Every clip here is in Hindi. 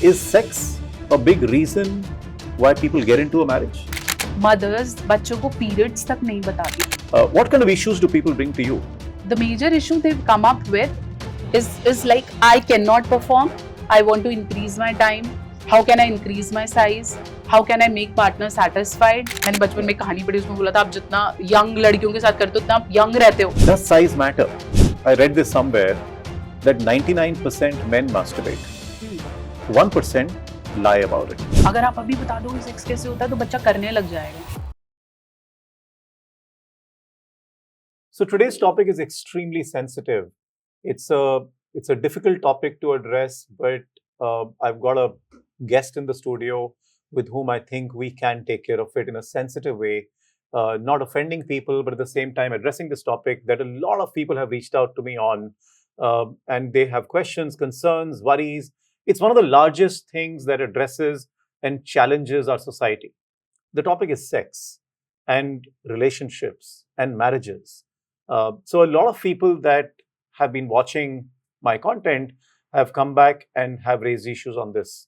Is sex a big reason why people get into a marriage? Mothers बच्चों को पीरियड्स तक नहीं बताती. What kind of issues do people bring to you? The major issue they've come up with is like, I cannot perform. I want to increase my time. How can I increase my size? How can I make partner satisfied? मैंने बचपन में कहानी पढ़ी, उसमें बोला था आप जितना यंग लड़कियों के साथ करते हो उतना आप यंग रहते हो. Does size matter? I read this somewhere that 99% men masturbate. 1% lie about it. अगर आप अभी बता दो सेक्स कैसे होता है तो बच्चा करने लग जाएगा. So today's topic is extremely sensitive. It's a difficult topic to address, but I've got a guest in the studio with whom I think we can take care of it in a sensitive way, not offending people, but at the same time addressing this topic that a lot of people have reached out to me on, and they have questions, concerns, worries. It's one of the largest things that addresses and challenges our society. The topic is sex and relationships and marriages. So a lot of people that have been watching my content have come back and have raised issues on this.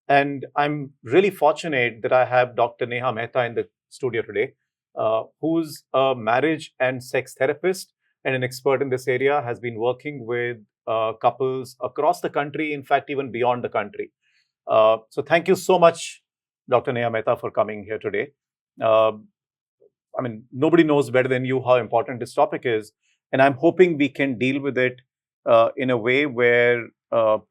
And I'm really fortunate that I have Dr. Neha Mehta in the studio today, who's a marriage and sex therapist and an expert in this area, has been working with couples across the country, in fact, even beyond the country. So thank you so much, Dr. Neha Mehta, for coming here today. I mean, nobody knows better than you how important this topic is. And I'm hoping we can deal with it in a way where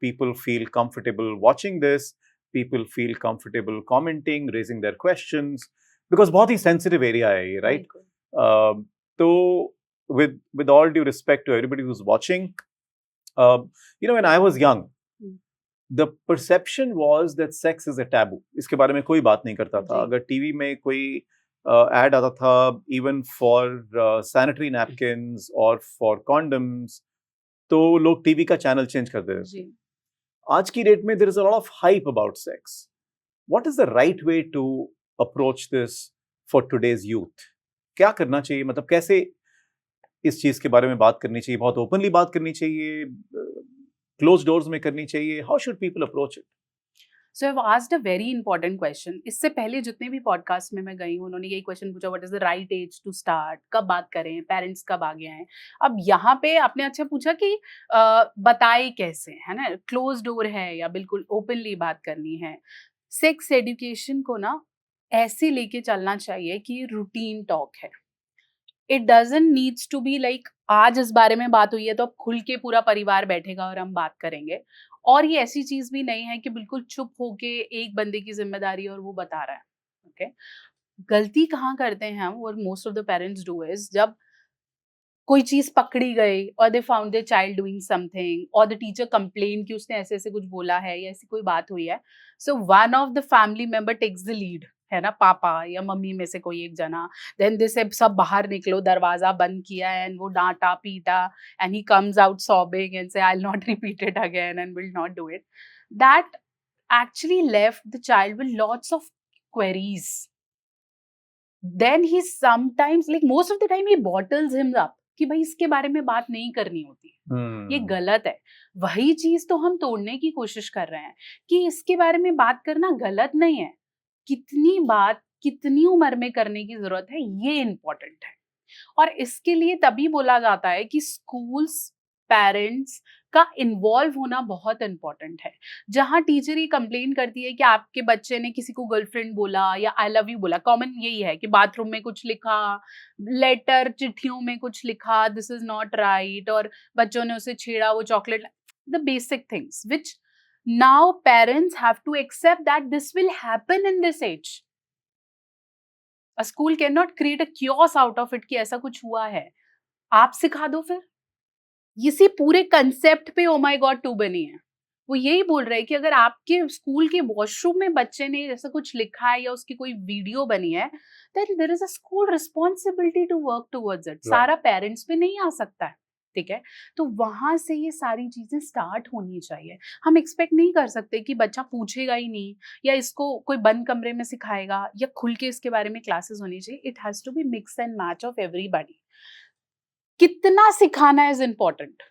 people feel comfortable watching this, people feel comfortable commenting, raising their questions, because बहुत ही sensitive area है ये, right? So with all due respect to everybody who's watching, when I was young, the perception was that sex is a taboo. इसके बारे में कोई बात नहीं करता था. अगर टीवी में कोई ad आता था, even for sanitary napkins or for condoms, तो लोग टीवी का चैनल चेंज कर देते थे. आज की डेट में there is a lot of hype about sex. What is the right way to approach this for today's youth? क्या करना चाहिए? मतलब कैसे इस चीज के बारे में बात करनी चाहिए? बहुत ओपनली बात करनी चाहिए? क्लोज डोर्स में करनी चाहिए? How should people approach it? So I've asked a very important question. इससे पहले जितने भी पॉडकास्ट में मैं गई हूँ उन्होंने यही क्वेश्चन पूछा, what is the right age to start, कब बात करें, पेरेंट्स कब आगे आए. अब यहाँ पे आपने अच्छा पूछा कि बताए कैसे, है ना, क्लोज डोर है या बिल्कुल ओपनली बात करनी है. सेक्स एजुकेशन को ना ऐसे लेके चलना चाहिए कि रूटीन टॉक है. It doesn't needs to be like आज इस बारे में बात हुई है तो अब खुल के पूरा परिवार बैठेगा और हम बात करेंगे. और ये ऐसी चीज भी नहीं है कि बिल्कुल चुप होके एक बंदे की जिम्मेदारी और वो बता रहा है. ओके, गलती कहाँ करते हैं हम, और most of the parents do is, जब कोई चीज पकड़ी गई और they found their child doing something और द टीचर कंप्लेन कि उसने ऐसे ऐसे कुछ बोला है या ऐसी कोई बात हुई है, so one of the family member takes the lead, है ना, पापा या मम्मी में से कोई एक जना. देन दिस सब बाहर निकलो, दरवाजा बंद किया एंड वो डांटा पीटा and he comes out sobbing and says I will not repeat it again and will not do it. That actually left the child with lots of queries. Then he sometimes, like most of the time, he bottles him up कि भाई इसके बारे में बात नहीं करनी होती. ये गलत है. वही चीज तो हम तोड़ने की कोशिश कर रहे हैं कि इसके बारे में बात करना गलत नहीं है. कितनी बात कितनी उम्र में करने की जरूरत है, ये इम्पोर्टेंट है. और इसके लिए तभी बोला जाता है कि स्कूल्स, पेरेंट्स का इन्वॉल्व होना बहुत इंपॉर्टेंट है. जहां टीचर ही कंप्लेन करती है कि आपके बच्चे ने किसी को गर्लफ्रेंड बोला या आई लव यू बोला, कॉमन यही है कि बाथरूम में कुछ लिखा, लेटर चिट्ठियों में कुछ लिखा, दिस इज नॉट राइट, और बच्चों ने उसे छेड़ा, वो chocolate, the basic things which now parents have to accept that this will happen in this age. A school can not create a chaos out of it कि ऐसा कुछ हुआ है. आप सिखा दो फिर. इसी पूरे कंसेप्ट पे ओ माय गॉड 2 बनी है. वो यही बोल रहे हैं कि अगर आपके स्कूल के वॉशरूम में बच्चे ने ऐसा कुछ लिखा है या उसकी कोई वीडियो बनी है, then there is a school responsibility to work towards it. सारा पेरेंट्स पे नहीं आ सकता है. ठीक है, तो वहां से ये सारी चीजें स्टार्ट होनी चाहिए. हम एक्सपेक्ट नहीं कर सकते कि बच्चा पूछेगा ही नहीं या इसको कोई बंद कमरे में सिखाएगा या खुल के इसके बारे में क्लासेस होनी चाहिए. It has to be mix and match of everybody. कितना सिखाना is important.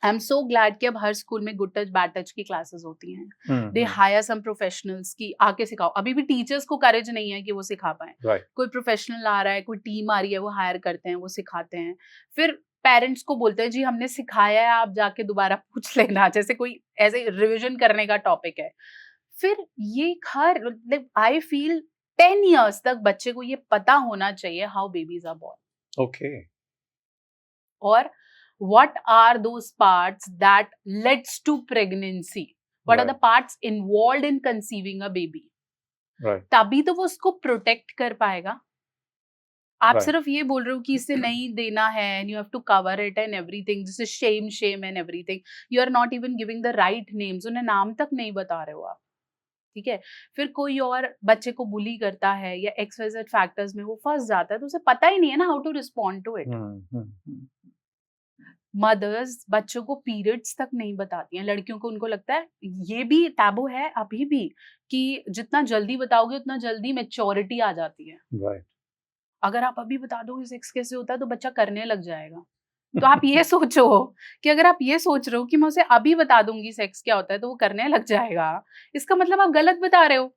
I am so glad कि अब हर स्कूल में गुड टच बैड टच की क्लासेस होती हैं. दे हायर सम प्रोफेशनल्स की आके सिखाओ. अभी भी टीचर्स को करेज नहीं है कि वो सिखा पाए. राइट. कोई प्रोफेशनल आ रहा है, कोई टीम आ रही है, वो हायर करते हैं, वो सिखाते हैं. फिर पेरेंट्स को बोलते हैं जी हमने सिखाया है, आप जाके दोबारा पूछ लेना, जैसे कोई ऐसे रिविजन करने का टॉपिक है. फिर ये हर आई फील 10 years तक बच्चे को ये पता होना चाहिए how babies are born. Okay. Or what are those parts that leads to pregnancy? What are the Right. parts involved in conceiving a baby? Right. तभी तो वो उसको प्रोटेक्ट कर पाएगा. आप Right. सिर्फ ये बोल रहे हो कि इसे नहीं देना है and you have to cover it and everything. This is shame and everything. You are not even giving the right names. उन्हें नाम तक नहीं बता रहे हो आप. ठीक है. फिर कोई और बच्चे को बुली करता है या XYZ फैक्टर्स में वो फंस जाता है, तो उसे पता ही नहीं है ना how to respond to it. Mothers बच्चों को पीरियड्स तक नहीं बताती हैं. लड़कियों को उनको लगता है, ये भी टैबू है अभी भी, कि जितना जल्दी बताओगे उतना जल्दी मैच्योरिटी आ जाती है. Right. अगर आप अभी बता दोगे सेक्स कैसे होता है तो बच्चा करने लग जाएगा. तो आप ये सोचो कि अगर आप ये सोच रहे हो कि मैं उसे अभी बता दूंगी सेक्स क्या होता है तो वो करने लग जाएगा, इसका मतलब आप गलत बता रहे हो.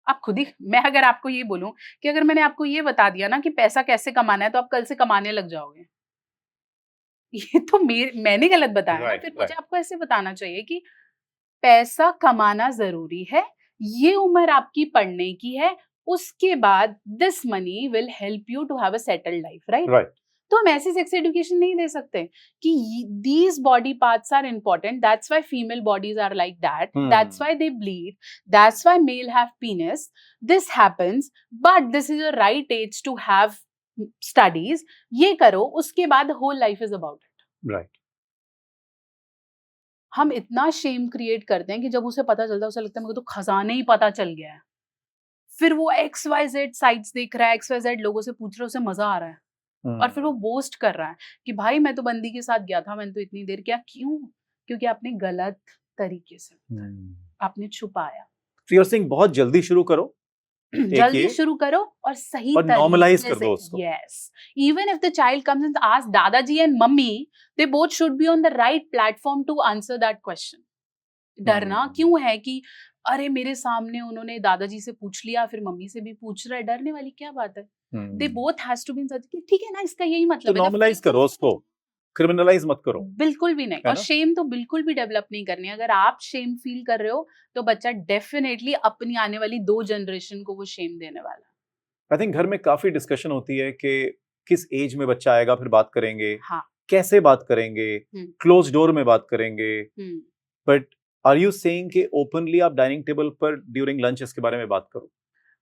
आप खुद ही, मैं अगर आपको ये बोलूं कि अगर मैंने आपको ये बता दिया ना कि पैसा कैसे कमाना है तो आप कल से कमाने लग जाओगे, ये तो मैंने गलत बताया ना. Right. फिर Right. मुझे आपको ऐसे बताना चाहिए कि पैसा कमाना जरूरी है, ये उम्र आपकी पढ़ने की है, उसके बाद this money will help you to have a settled life. Right. Right. तो हम ऐसी सेक्स एजुकेशन नहीं दे सकते कि these body parts are important, that's why female bodies are like that, that's why they bleed, that's why male have penis, this happens, but this is a right age to have studies. ये करो, उसके बाद whole life is about it. Right. हम इतना शेम क्रिएट करते हैं कि जब उसे पता चलता है उसे लगता है मुझे तो खजाने ही पता चल गया है. फिर वो XYZ साइट्स देख रहा है, XYZ लोगों से पूछ रहा है, उसे मजा आ रहा है. और फिर वो बोस्ट कर रहा है कि भाई मैं तो बंदी के साथ गया था, मैंने तो इतनी देर किया. क्यों? क्योंकि आपने गलत तरीके से, आपने छुपाया. So you're saying बहुत जल्दी शुरू करो, जल्दी ये शुरू करो और सही और normalize तरीके कर दो से. उसको. Yes. Even if the child comes and asks दादाजी and mummy, they both should be on the right platform to answer that question. डरना क्यों है कि अरे मेरे सामने उन्होंने दादाजी से पूछ लिया, फिर मम्मी से भी पूछ रहा है, डरने वाली क्या बात है? They both has to be in such कि ठीक है ना, इसका यही तो मतलब है. नॉर्मलाइज करो उसको, क्रिमिनलाइज मत करो. बिल्कुल भी नहीं. है और ना? शेम तो बिल्कुल भी डेवलप नहीं करनी है. अगर आप शेम फील कर रहे हो तो बच्चा डेफिनेटली अपनी आने वाली 2 जनरेशन को वो शेम देने वाला है. आई थिंक घर में काफी डिस्कशन होती है कि किस एज में बच्चा आएगा, फिर बात करेंगे, हाँ. कैसे बात करेंगे, क्लोज डोर में बात करेंगे. बट आर यू सेइंग कि ओपनली आप डाइनिंग टेबल पर ड्यूरिंग लंच इसके बारे में बात करो?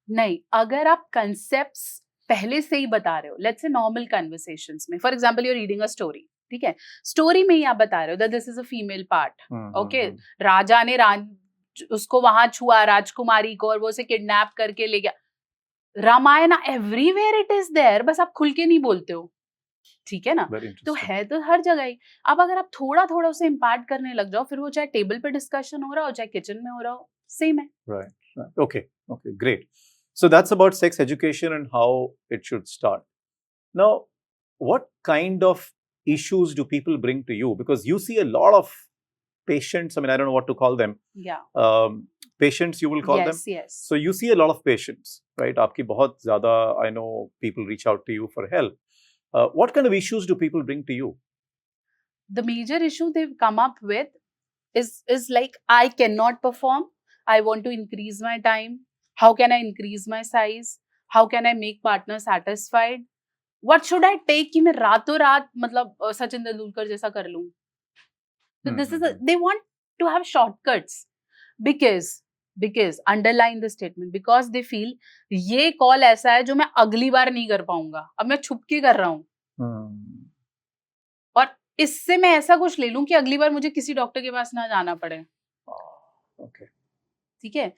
नहीं, अगर आप कंसेप्ट्स पहले से ही बता रहे हो, लेट्स से नॉर्मल कन्वर्सेशंस में, for example you are reading a story, ठीक है, स्टोरी में ही आप बता रहे हो that this is a female part. Okay, राजा ने उसको वहां छुआ, राजकुमारी को, और वो उसे किडनैप करके ले गया. Ramayana everywhere it is there, बस आप खुल के नहीं बोलते हो. ठीक है ना? तो है तो हर जगह ही. अब अगर आप थोड़ा थोड़ा उसे इम्पार्ट करने लग जाओ, फिर वो चाहे टेबल पे डिस्कशन हो रहा हो चाहे किचन में हो रहा हो, सेम है. Right. Okay, great. So that's about sex education and how it should start. Now, what kind of issues do people bring to you? Because you see a lot of patients. I mean, I don't know what to call them. Yeah. Patients, you will call them. Yes. So you see a lot of patients, right? आपकी बहुत ज़्यादा, I know people reach out to you for help. What kind of issues do people bring to you? The major issue they've come up with is like, I cannot perform. I want to increase my time. How can I increase my size? How can I make partner satisfied? What should I take कि मैं रातों रात मतलब सचिन तेंदुलकर जैसा कर लूं? So this is they want to have shortcuts because underline the statement, because they feel ये कॉल ऐसा है जो मैं अगली बार नहीं कर पाऊंगा, अब मैं छुप के कर रहा हूँ. और इससे मैं ऐसा कुछ ले लूं कि अगली बार मुझे किसी डॉक्टर के पास ना जाना पड़े. Okay. ठीक है.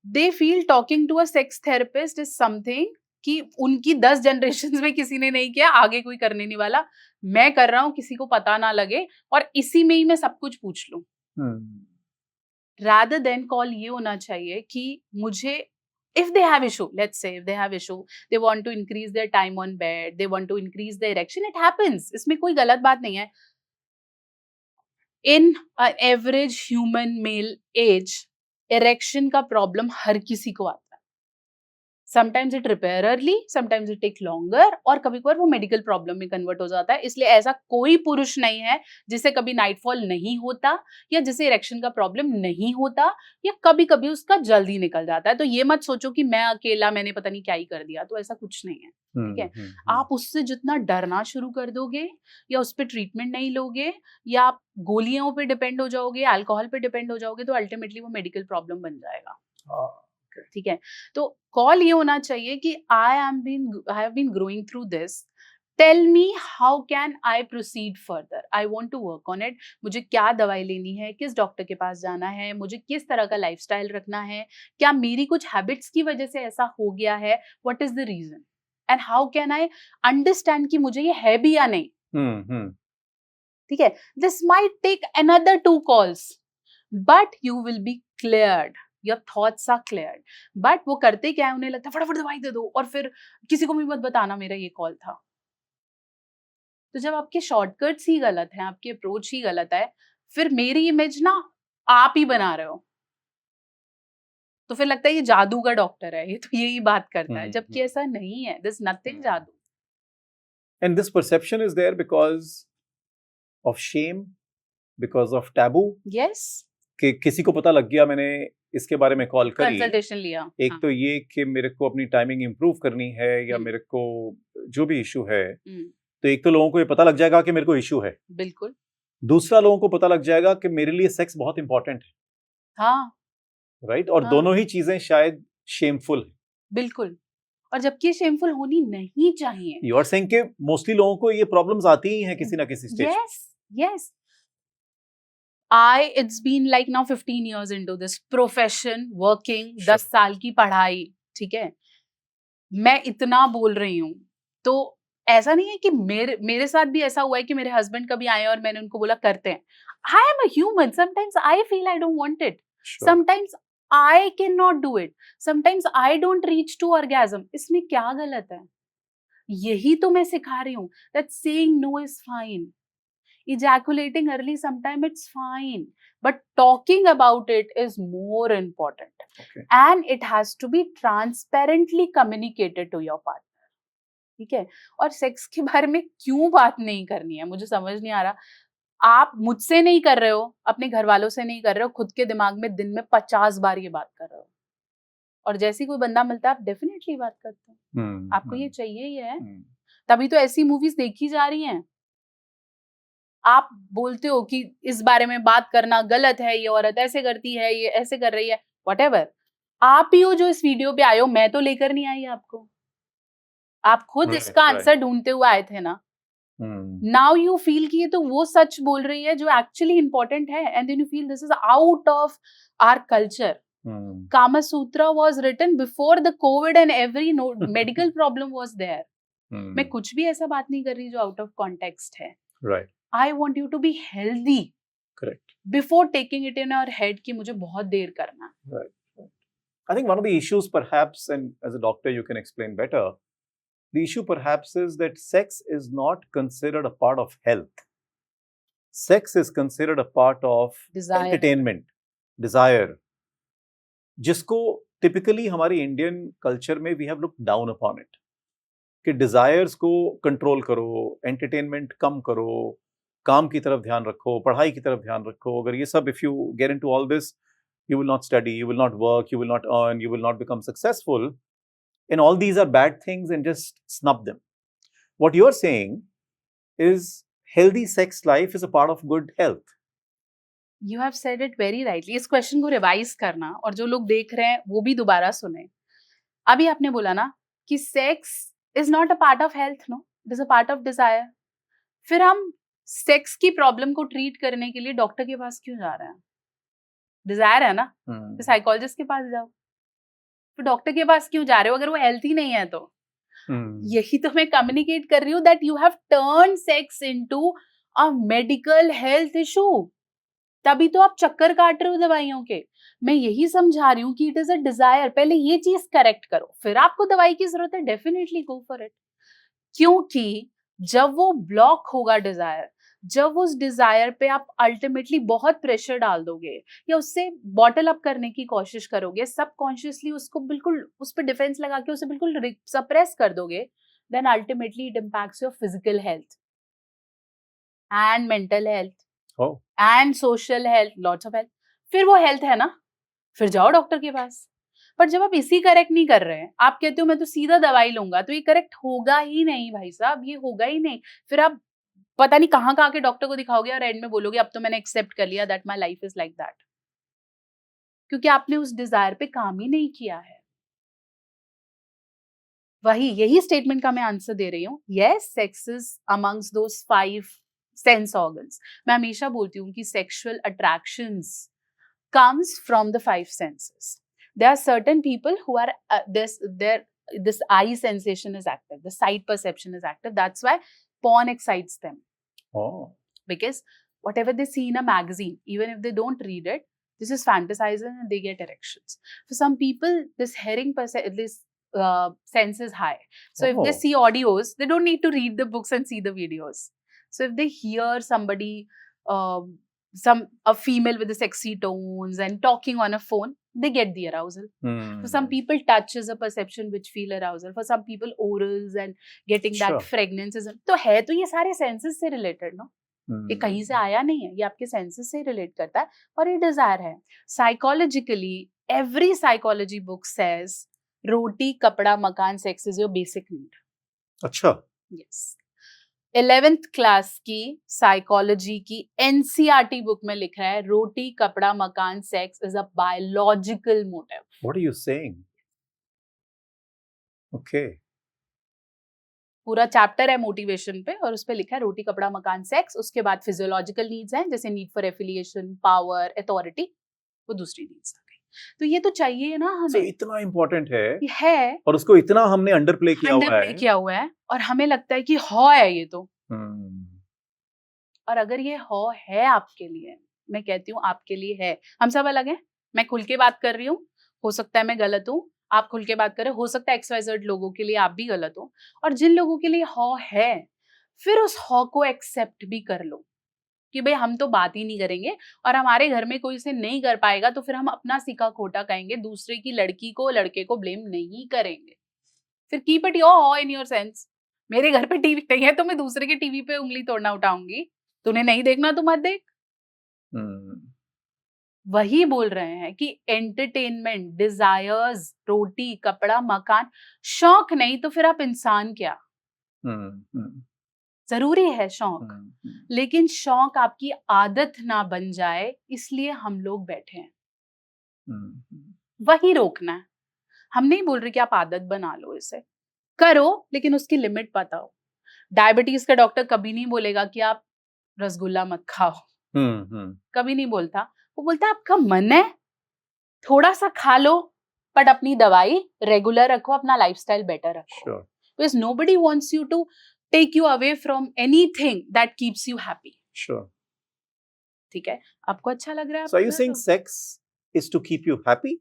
They feel talking to a sex therapist is something कि उनकी 10 जनरेशन में किसी ने नहीं किया, आगे कोई करने नहीं वाला, मैं कर रहा हूँ, किसी को पता ना लगे और इसी में ही मैं सब कुछ पूछ लूं. Rather than call ये होना चाहिए कि मुझे, if they have issue, let's say if they have issue, they want to increase their time on bed, they want to increase their erection, it happens. इसमें कोई गलत बात नहीं है. In average human male age erection का प्रॉब्लम हर किसी को आता है. Sometimes it repair early, sometimes it take longer, और कभी कभार वो मेडिकल प्रॉब्लम में कन्वर्ट हो जाता है. इसलिए ऐसा कोई पुरुष नहीं है जिसे कभी नाइटफॉल नहीं होता, या जिसे इरेक्शन का प्रॉब्लम नहीं होता, या कभी कभी उसका जल्दी निकल जाता है. तो ये मत सोचो कि मैं अकेला, मैंने पता नहीं क्या ही कर दिया. तो ऐसा कुछ नहीं है. ठीक है. आप उससे जितना डरना शुरू कर दोगे, या उस पर ट्रीटमेंट नहीं लोगे, या आप गोलियों पे डिपेंड हो जाओगे, अल्कोहल पे डिपेंड हो जाओगे, तो अल्टीमेटली वो मेडिकल प्रॉब्लम बन जाएगा. ठीक है. तो कॉल ये होना चाहिए कि I have been growing through this, tell me how can I proceed further, I want to work on it. मुझे क्या दवाई लेनी है, किस डॉक्टर के पास जाना है, मुझे किस तरह का लाइफस्टाइल रखना है, क्या मेरी कुछ हैबिट्स की वजह से ऐसा हो गया है, what is the reason, and how can I understand कि मुझे ये है भी या नहीं. ठीक है. This might take another 2 calls, but you will be cleared, your thoughts are cleared. But वो करते क्या है, उन्हें लगता है फटाफट दवाई दे दो और फिर किसी को भी मत बताना मेरा ये कॉल था. तो जब आपके शॉर्टकट्स ही गलत हैं, आपकी अप्रोच ही गलत है, फिर मेरी इमेज ना आप ही बना रहे हो. तो फिर लगता है ये जादू का डॉक्टर है, ये तो यही बात करता है, जबकि ऐसा नहीं है. दिस नथिंग जादू. And this perception is there because of shame, because of taboo. Yes. कि किसी को पता लग गया मैंने इसके बारे में कॉल करी, कंसल्टेशन लिया. एक तो ये कि मेरे को अपनी टाइमिंग इंप्रूव करनी है, या मेरे को जो भी इशू है, तो एक तो लोगों को ये पता लग जाएगा कि मेरे को इशू है. बिल्कुल. दूसरा लोगों को पता लग जाएगा कि मेरे लिए सेक्स बहुत इंपॉर्टेंट है. हाँ. राइट. और दोनों ही चीजें शायद शेमफुल है. बिल्कुल. और जबकि शेमफुल होनी नहीं चाहिए. यू आर सेइंग कि मोस्टली लोगों को ये प्रॉब्लम्स आती ही हैं किसी ना किसी stage. Yes. It's been like now 15 years into this profession, working, 10 साल की पढ़ाई. ठीक है. मैं इतना बोल रही हूँ, तो ऐसा नहीं है कि मेरे साथ भी ऐसा हुआ है कि मेरे हस्बैंड कभी आए और मैंने उनको बोला करते हैं. I am a human. Sometimes I feel I don't want it. Sometimes I cannot do it. Sometimes I don't reach to orgasm. इसमें क्या गलत है? यही तो मैं सिखा रही हूँ. That saying no is fine. Ejaculating early, sometimes it's fine, but talking about it is more important. Okay. And it has to be transparently communicated to your partner. ठीक है. और सेक्स के बारे में क्यों बात नहीं करनी है, मुझे समझ नहीं आ रहा. आप मुझसे नहीं कर रहे हो, अपने घर वालों से नहीं कर रहे हो, खुद के दिमाग में दिन में 50 बार ये बात कर रहे हो, और जैसे कोई बंदा मिलता है आप डेफिनेटली बात करते हो. आपको ये चाहिए ही है. तभी तो ऐसी मूवीज देखी जा रही हैं. आप बोलते हो कि इस बारे में बात करना गलत है, ये औरत ऐसे करती है, ये ऐसे कर रही है, व्हाटएवर. आप ही हो जो इस वीडियो पे आए हो, मैं तो लेकर नहीं आई आपको. आप खुद इसका आंसर ढूंढते हुए आए थे ना. नाउ यू फील कि ये तो वो सच बोल रही है जो एक्चुअली इंपॉर्टेंट है, and then you feel this is out of our culture. Kama Sutra was written before the COVID and every medical problem was there. मैं कुछ भी ऐसा बात नहीं कर रही जो आउट ऑफ कॉन्टेक्स्ट है. Right. I want you to be healthy. Correct. Before taking it in your head कि मुझे बहुत देर करना. Right. I think one of the issues perhaps, and as a doctor you can explain better, the issue perhaps is that sex is not considered a part of health. Sex is considered a part of Desire. entertainment, desire. जिसको typically हमारी इंडियन कल्चर में we have looked down upon it. कि desires को कंट्रोल करो, एंटरटेनमेंट कम करो, काम की तरफ ध्यान रखो, पढ़ाई की तरफ ध्यान रखो. अगर ये सब, if you get into all this, you will not study, you will not work, you will not earn, you will not become successful. And all these are bad things, and just snub them. What you're saying is healthy sex life is a part of good health. You have said it very rightly. इस क्वेश्चन को रिवाइज करना, और जो लोग देख रहे हैं वो भी दोबारा सुने. अभी आपने बोला ना कि sex is not a part of health, no, it is a part of desire. फिर हम सेक्स की प्रॉब्लम को ट्रीट करने के लिए डॉक्टर के पास क्यों जा रहे हैं? डिजायर है ना, तो साइकोलॉजिस्ट के पास जाओ. तो डॉक्टर के पास क्यों जा रहे हो अगर वो हेल्थी नहीं है तो? यही तो मैं कम्युनिकेट कर रही हूँ, that you have turn sex into a medical health issue. तभी तो आप चक्कर काट रहे हो दवाइयों के. मैं यही समझा रही हूँ कि इट इज अ डिजायर. पहले ये चीज करेक्ट करो, फिर आपको दवाई की जरूरत है, डेफिनेटली गो फॉर इट. क्योंकि जब वो ब्लॉक होगा डिजायर, जब उस डिजायर पे आप अल्टीमेटली बहुत प्रेशर डाल दोगे या उससे बॉटल अप करने की कोशिश करोगे, सबकॉन्शियसली उसको बिल्कुल उस पर डिफेंस लगा के उसे बिल्कुल सप्रेस कर दोगे, then ultimately it impacts your physical health and mental health Oh. And social health, lots of health. फिर वो हेल्थ है ना, फिर जाओ डॉक्टर के पास। पर जब आप इसी करेक्ट नहीं कर रहे हैं, आप कहते हो मैं तो सीधा दवाई लूंगा, तो ये करेक्ट होगा ही नहीं भाई साहब, ये होगा ही नहीं। फिर आप पता नहीं कहाँ कहाँ के डॉक्टर को दिखाओगे और एंड में बोलोगे अब तो मैंने एक्सेप्ट कर लिया that my life is like that, क्योंकि आपने उस डिजायर पे काम ही नहीं किया है। यही स्टेटमेंट का मैं आंसर दे रही हूँ। Yes, sex is amongst those 5 sense organs. मैं हमेशा बोलती हूँ कि sexual attractions comes from the 5 senses. There are certain people who are this eye sensation is active, the sight perception is active. That's why porn excites them. Oh. Because whatever they see in a magazine, even if they don't read it, this is fantasizing and they get erections. For some people, this sense is high. So if they see audios, they don't need to read the books and see the videos. So if they hear somebody, a female with the sexy tones and talking on a phone, they get the arousal. For some people, touch is a perception which feel arousal. For some people, orals and getting that fragrance is. तो है तो ये सारे senses से related, no? ये कहीं से आया नहीं है, ये आपके senses से relate करता है और ये desire है. Psychologically, every psychology book says रोटी कपड़ा मकान sex is your basic need. अच्छा. Yes. 11th क्लास की साइकोलॉजी की एनसीईआरटी बुक में लिखा है रोटी कपड़ा मकान sex is a biological motive. What are you saying? Okay. पूरा चैप्टर है मोटिवेशन पे और उस पे लिखा है रोटी कपड़ा मकान सेक्स. उसके बाद फिजियोलॉजिकल नीड्स हैं जैसे need for affiliation, power, authority, वो दूसरी नीड्स आ गई. तो ये तो चाहिए ना हमें. So, इतना इम्पोर्टेंट है और उसको इतना हमने अंडरप्ले किया हुआ है और हमें लगता है कि हो है ये तो. और अगर ये है आपके लिए, मैं कहती हूँ आपके लिए है. हम सब अलग हैं. मैं खुल के बात कर रही हूँ, हो सकता है मैं गलत हूँ, आप खुल के बात कर रहे हो सकता है XYZ लोगों के लिए आप भी गलत हो. और जिन लोगों के लिए है, फिर उस को एक्सेप्ट भी कर लो कि भाई हम तो बात ही नहीं करेंगे और हमारे घर में कोई इसे नहीं कर पाएगा तो फिर हम अपना सीखा खोटा कहेंगे, दूसरे की लड़की को लड़के को ब्लेम नहीं करेंगे. फिर keep it your in your sense. मेरे घर पे टीवी नहीं है तो मैं दूसरे के टीवी पे उंगली तोड़ना उठाऊंगी. तूने नहीं देखना तो मत देख. वही बोल रहे हैं कि एंटरटेनमेंट, डिजायर्स, रोटी कपड़ा मकान, शौक नहीं तो फिर आप इंसान क्या. जरूरी है शौक, लेकिन शौक आपकी आदत ना बन जाए इसलिए हम लोग बैठे हैं. वही रोकना है. हम नहीं बोल रहे कि आप आदत बना लो, इसे करो लेकिन उसकी लिमिट पता हो. डायबिटीज का डॉक्टर कभी नहीं बोलेगा कि आप रसगुल्ला मत खाओ. कभी नहीं बोलता. वो बोलता आपका मन है थोड़ा सा खा लो बट अपनी दवाई रेगुलर रखो, अपना लाइफस्टाइल बेटर रखो. Because nobody wants you to take you away from anything that keeps you happy. ठीक है, आपको अच्छा लग रहा है. So are you saying sex is to keep you happy?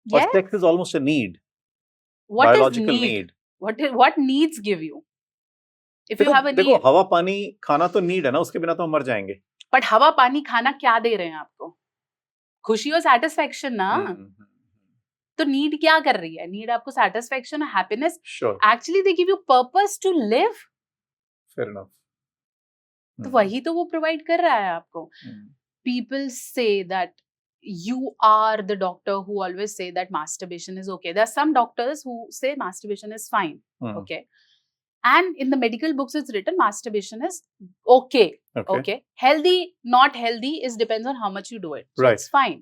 Or sex is almost a need? What biological is need? What needs give you? If you have a need. देखो हवा पानी खाना तो नीड है ना, उसके बिना तो हम मर जाएंगे. बट हवा पानी खाना क्या दे रहे हैं आपको? खुशी और सैटिस्फैक्शन ना. तो नीड क्या कर रही है? नीड आपको satisfaction, happiness. Actually they give you purpose to live. Fair enough. तो वही तो वो प्रोवाइड कर रहा है आपको. People say that you are the doctor who always say that masturbation is okay. There are some doctors who say masturbation is fine. Okay. And in the medical books it's written masturbation is okay. Healthy, not healthy is depends on how much you do it. So it's fine.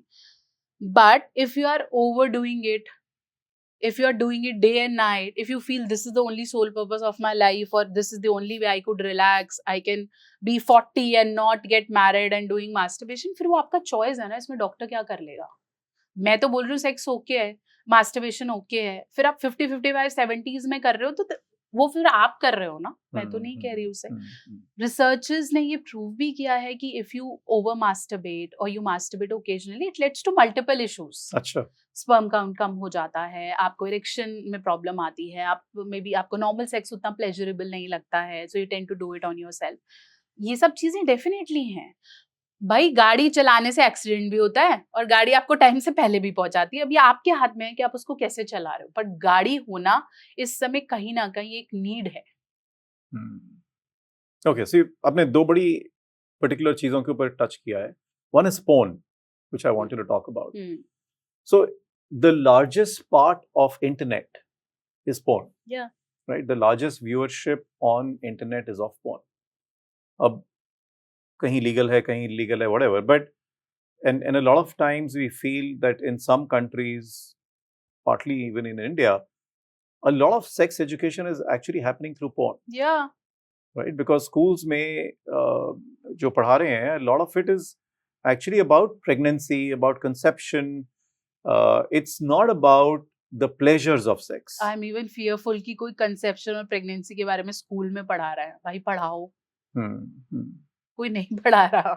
But if you are overdoing it, if you are doing it day and night, if you feel this is the only sole purpose of my life or this is the only way I could relax, I can be 40 and not get married and doing masturbation, फिर वो आपका choice है ना. इसमें डॉक्टर क्या कर लेगा? मैं तो बोल रही हूँ सेक्स ओके है, मास्टरबेशन ओके है. फिर आप 50, 55, 70s में कर रहे हो तो वो फिर आप कर रहे हो ना. मैं तो नहीं कह रही उसे. रिसर्चर्स ने ये प्रूव भी किया है कि इफ यू ओवर मास्टरबेट और you masturbate occasionally it leads to multiple issues. अच्छा. स्पर्म काउंट कम हो जाता है, आपको इरेक्शन में प्रॉब्लम आती है, आप मे बी आपको नॉर्मल सेक्स उतना प्लेजरेबल नहीं लगता है, so you tend to do it on yourself. ये सब चीजें डेफिनेटली हैं। भाई गाड़ी चलाने से एक्सीडेंट भी होता है और गाड़ी आपको टाइम से पहले भी पहुंचाती है। अब ये आपके हाथ में है कि आप उसको कैसे चला रहे हो, पर गाड़ी होना इस समय कहीं ना कहीं एक नीड है। ओके, सो आपने दो बड़ी पर्टिकुलर चीजों के ऊपर टच किया है. One is porn, which I wanted to talk about. So the largest part of internet is porn. Yeah. Right? The largest viewership on internet is of porn. अब कहीं legal है, कहीं illegal है, whatever. But and a lot of times we feel that in some countries, partly even in India, a lot of sex education is actually happening through porn. Yeah. Right? Because schools में जो पढ़ा रहे हैं, a lot of it is actually about pregnancy, about conception. It's not about the pleasures of sex. I'm even fearful कि कोई conception और pregnancy के बारे में स्कूल में पढ़ा रहा है। भाई पढ़ाओ। कोई नहीं पढ़ा रहा।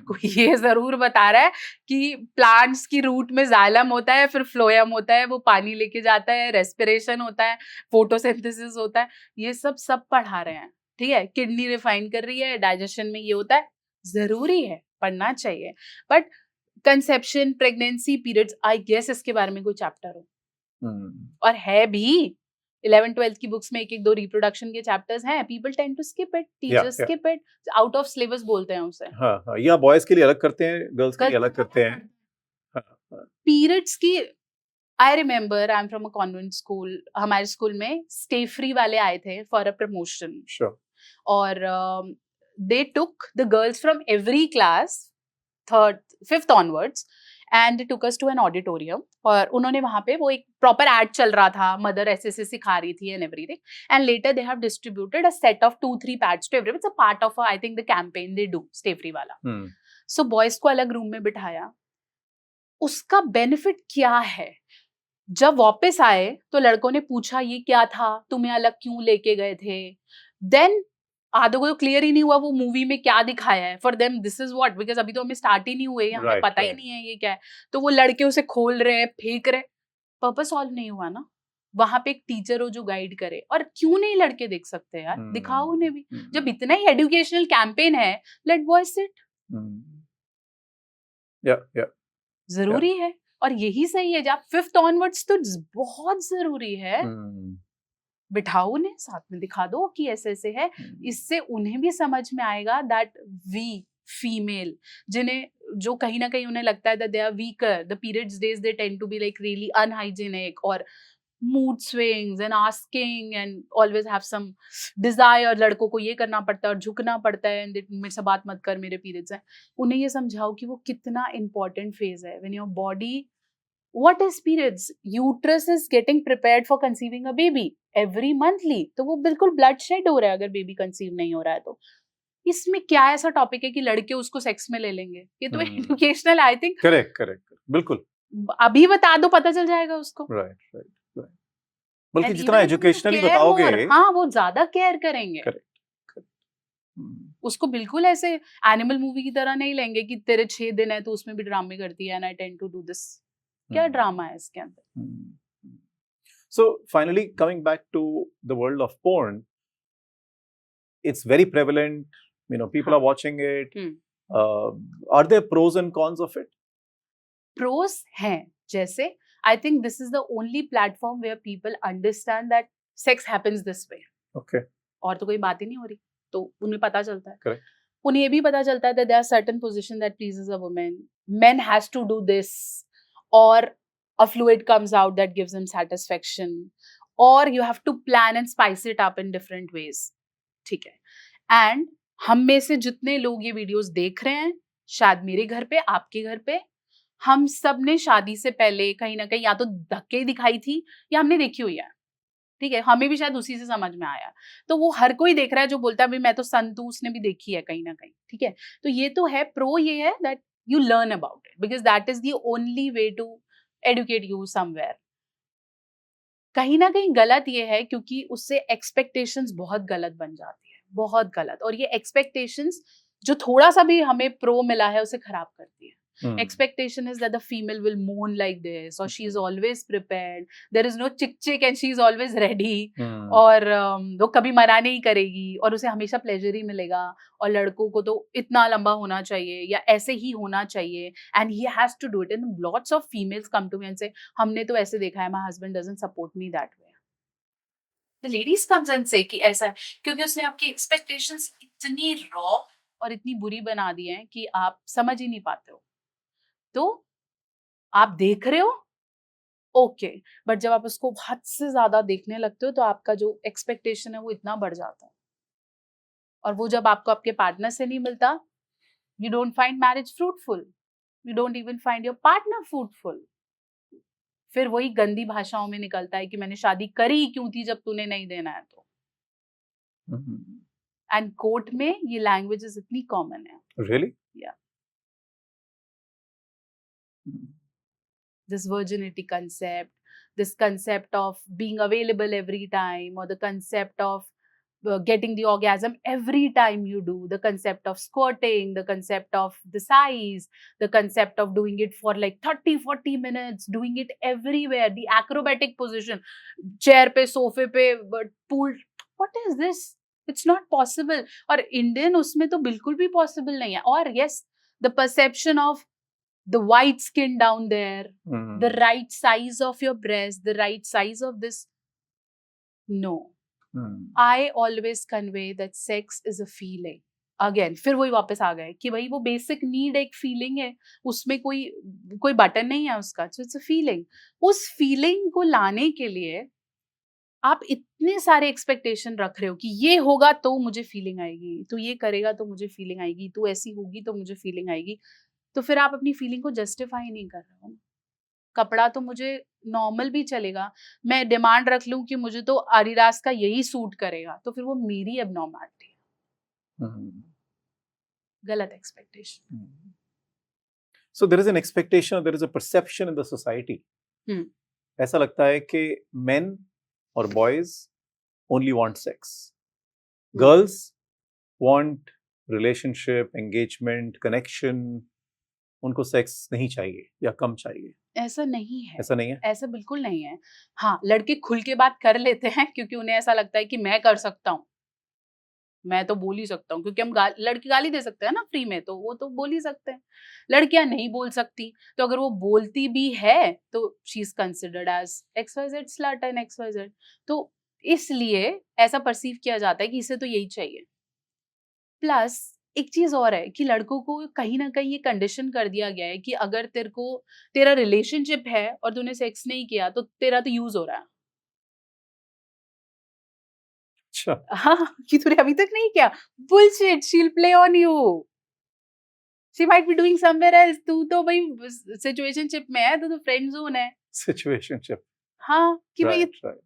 कोई ये जरूर बता रहा है कि प्लांट्स की रूट में जाइलम होता है, फिर फ्लोएम होता है, वो पानी लेके जाता है, रेस्पिरेशन होता है, फोटोसिंथेसिस होता है, ये सब पढ़ा रहे हैं। ठीक है, किडनी रिफाइन कर रही है, डाइजेशन में ये होता है, जरूरी है, पढ़ना चाहिए। But conception, pregnancy, periods, I guess इसके बारे में कोई चैप्टर हो। और है भी 11th-12th की बुक्स में एक दो रिप्रोडक्शन के चैप्टर्स हैं। People tend to skip it, teachers skip it, out of syllabus बोलते हैं उसे। हाँ, या बॉयज के लिए अलग करते हैं, गर्ल्स के लिए अलग करते हैं। पीरियड्स की I remember, I am from a convent school, हमारे स्कूल में स्टे फ्री वाले आए थे फॉर अ प्रमोशन। Sure. और they took the girls from every class 3rd, 5th onwards and they took us to an auditorium और उन्होंने वहाँ पे वो एक प्रॉपर एड चल रहा था, मदर ऐसे सिखा रही थी and everything, and later they have distributed a set of 2-3 pads to everyone. It's a part of I think the campaign they do, stay free वाला. So boys को अलग रूम में बिठाया। उसका बेनिफिट क्या है? जब वापस आए तो लड़कों ने पूछा ये क्या था, तुम्हें अलग क्यों लेके गए थे? देन आधो को तो क्लियर ही नहीं हुआ वो मूवी में क्या दिखाया है। For them this is what, because अभी तो हमें स्टार्ट ही नहीं हुए, हमें पता ही नहीं है ये क्या है। तो वो लड़के उसे खोल रहे हैं, फेंक रहे, पर्पस सॉल्व नहीं हुआ ना। वहां पे एक टीचर हो जो गाइड करे। और क्यों नहीं लड़के देख सकते यार, दिखाओ उन्हें भी। जब इतना ही एजुकेशनल कैंपेन है, लेट बॉयज सिट। जरूरी है और यही सही है। जब 5th onwards तो बहुत जरूरी है। बिठाओ उन्हें, साथ में दिखा दो कि ऐसे ऐसे है। इससे उन्हें भी समझ में आएगा दैट वी फीमेल, जिन्हें जो कहीं ना कहीं उन्हें लगता है that they are weaker, the periods days they tend to be like really unhygienic और mood swings and asking and always have some desire. लड़कों को ये करना पड़ता है और झुकना पड़ता है, मेरे से बात मत कर, मेरे पीरियड्स हैं। उन्हें ये समझाओ कि वो कितना इंपॉर्टेंट फेज है। When your body, what is periods? Uterus is getting prepared for conceiving a baby every monthly. तो वो बिल्कुल bloodshed हो रहा है अगर बेबी कंसीव नहीं हो रहा है तो। इसमें क्या ऐसा टॉपिक है कि लड़के उसको सेक्स में ले लेंगे? ये तो एजुकेशनल, आई थिंक। करेक्ट, बिल्कुल। अभी बता दो, पता चल जाएगा उसको। राइट। बल्कि जितना एजुकेशनली बताओगे, हाँ, वो ज्यादा केयर करेंगे। उसको बिल्कुल ऐसे एनिमल मूवी की तरह नहीं लेंगे कि तेरे 6 दिन है तो उसमें भी ड्रामे करती है, and I tend to do this. क्या ड्रामा है इसके अंदर? So finally, coming back to the world of porn, it's very prevalent. People are watching it. Are there pros and cons of it? Pros हैं, जैसे I think this is the only platform where people understand that sex happens this way. Okay. और तो कोई बात ही नहीं हो रही, तो उन्हें पता चलता है। Correct. उन्हें ये भी पता चलता है that there are certain positions that pleases a woman. Men has to do this. Or a fluid comes out that gives them satisfaction, or you have to plan and spice it up in different ways. ठीक है। And हम में से जितने लोग ये वीडियोस देख रहे हैं, शायद मेरे घर पे, आपके घर पे, हम सब ने शादी से पहले कहीं ना कहीं या तो धक्के दिखाई थी या हमने देखी हुई है। ठीक है, हमें भी शायद उसी से समझ में आया। तो वो हर कोई देख रहा है जो बोलता है भाई मैं तो संतू, उसने भी देखी है कहीं ना कहीं। ठीक है, तो ये तो है। प्रो ये है that you learn about it because that is the only way to educate you somewhere. कहीं ना कहीं गलत ये है क्योंकि उससे expectations बहुत गलत बन जाती है, बहुत गलत। और ये expectations जो थोड़ा सा भी हमें प्रो मिला है उसे खराब करती है। Expectation is that the female will moan like this, or she is always prepared. There is no chick and she is always ready. और वो कभी मना नहीं करेगी और उसे हमेशा प्लेजर ही मिलेगा. और लड़कों को तो इतना लंबा होना चाहिए या ऐसे ही होना चाहिए, and he has to do it. And lots of females come to me and say, हमने तो ऐसे देखा है, my husband doesn't support me that way. The ladies comes and say कि ऐसा है क्योंकि उसने आपकी expectations इतनी raw और इतनी बुरी बना दी है कि आप समझ ही नहीं पाते हो. तो आप देख रहे हो ओके, बट जब आप उसको हद से ज्यादा देखने लगते हो तो आपका जो एक्सपेक्टेशन है वो इतना बढ़ जाता है, और वो जब आपको आपके पार्टनर से नहीं मिलता, you don't find marriage fruitful, you don't even find your partner fruitful. फिर वही गंदी भाषाओं में निकलता है कि मैंने शादी करी क्यों थी जब तूने नहीं देना है तो. एंड कोर्ट में ये लैंग्वेजेस इतनी कॉमन है. Really? Yeah. This virginity concept, this concept of being available every time, or the concept of getting the orgasm every time you do, the concept of squirting, the concept of the size, the concept of doing it for like 30-40 minutes, doing it everywhere, the acrobatic position, chair pe, sofa pe, pool. What is this? It's not possible. और Indian उसमें तो बिल्कुल भी possible नहीं है. और yes, the perception of the white skin down there, the right size of your breast, the right size of this. No. I always convey that sex is a feeling. Again, फिर वही वापस आ गए कि भाई वो बेसिक नीड एक फीलिंग है, उसमें कोई बटन नहीं है उसका. So it's a feeling. उस फीलिंग को लाने के लिए आप इतने सारे एक्सपेक्टेशन रख रहे हो कि ये होगा तो मुझे फीलिंग आएगी, तू ये करेगा तो मुझे फीलिंग आएगी, तू ऐसी होगी तो मुझे फीलिंग आएगी. तो फिर आप अपनी फीलिंग को जस्टिफाई नहीं कर रहे हो. कपड़ा तो मुझे नॉर्मल भी चलेगा, मैं डिमांड रख लूं कि मुझे तो आदिडास का यही सूट करेगा, तो फिर वो मेरी एबनॉर्मलिटी है. गलत expectation. So there is an expectation, or there is a perception in the society. ऐसा लगता है कि men or boys only want sex. Girls want relationship, engagement, connection. उनको सेक्स नहीं चाहिए या कम चाहिए. ऐसा नहीं है. ऐसा नहीं है. ऐसा बिल्कुल नहीं है. हाँ, लड़के खुल के बात कर लेते हैं क्योंकि उन्हें ऐसा लगता है कि मैं कर सकता हूँ, मैं तो बोल ही सकता हूँ, क्योंकि हम लड़की गाली दे सकते हैं ना फ्री में, तो वो तो बोल ही सकते हैं. लड़कियां नहीं बोल सकती, तो अगर वो बोलती भी है तो she is considered as XYZ slut and XYZ. तो इसलिए ऐसा परसीव किया जाता है कि इसे तो यही चाहिए. प्लस एक चीज और है कि लड़कों को कहीं ना कहीं ये कंडीशन कर दिया गया है कि अगर तेरा रिलेशनशिप है और तूने सेक्स नहीं किया तो तेरा तो यूज हो रहा है. अच्छा. हाँ, कि तूने अभी तक नहीं किया. Bullshit, she will play on you. She might be doing somewhere else. तू तो भाई सिचुएशनशिप में है, तो फ्रेंड जोन है. सिचुएशनशिप. हाँ, कि भाई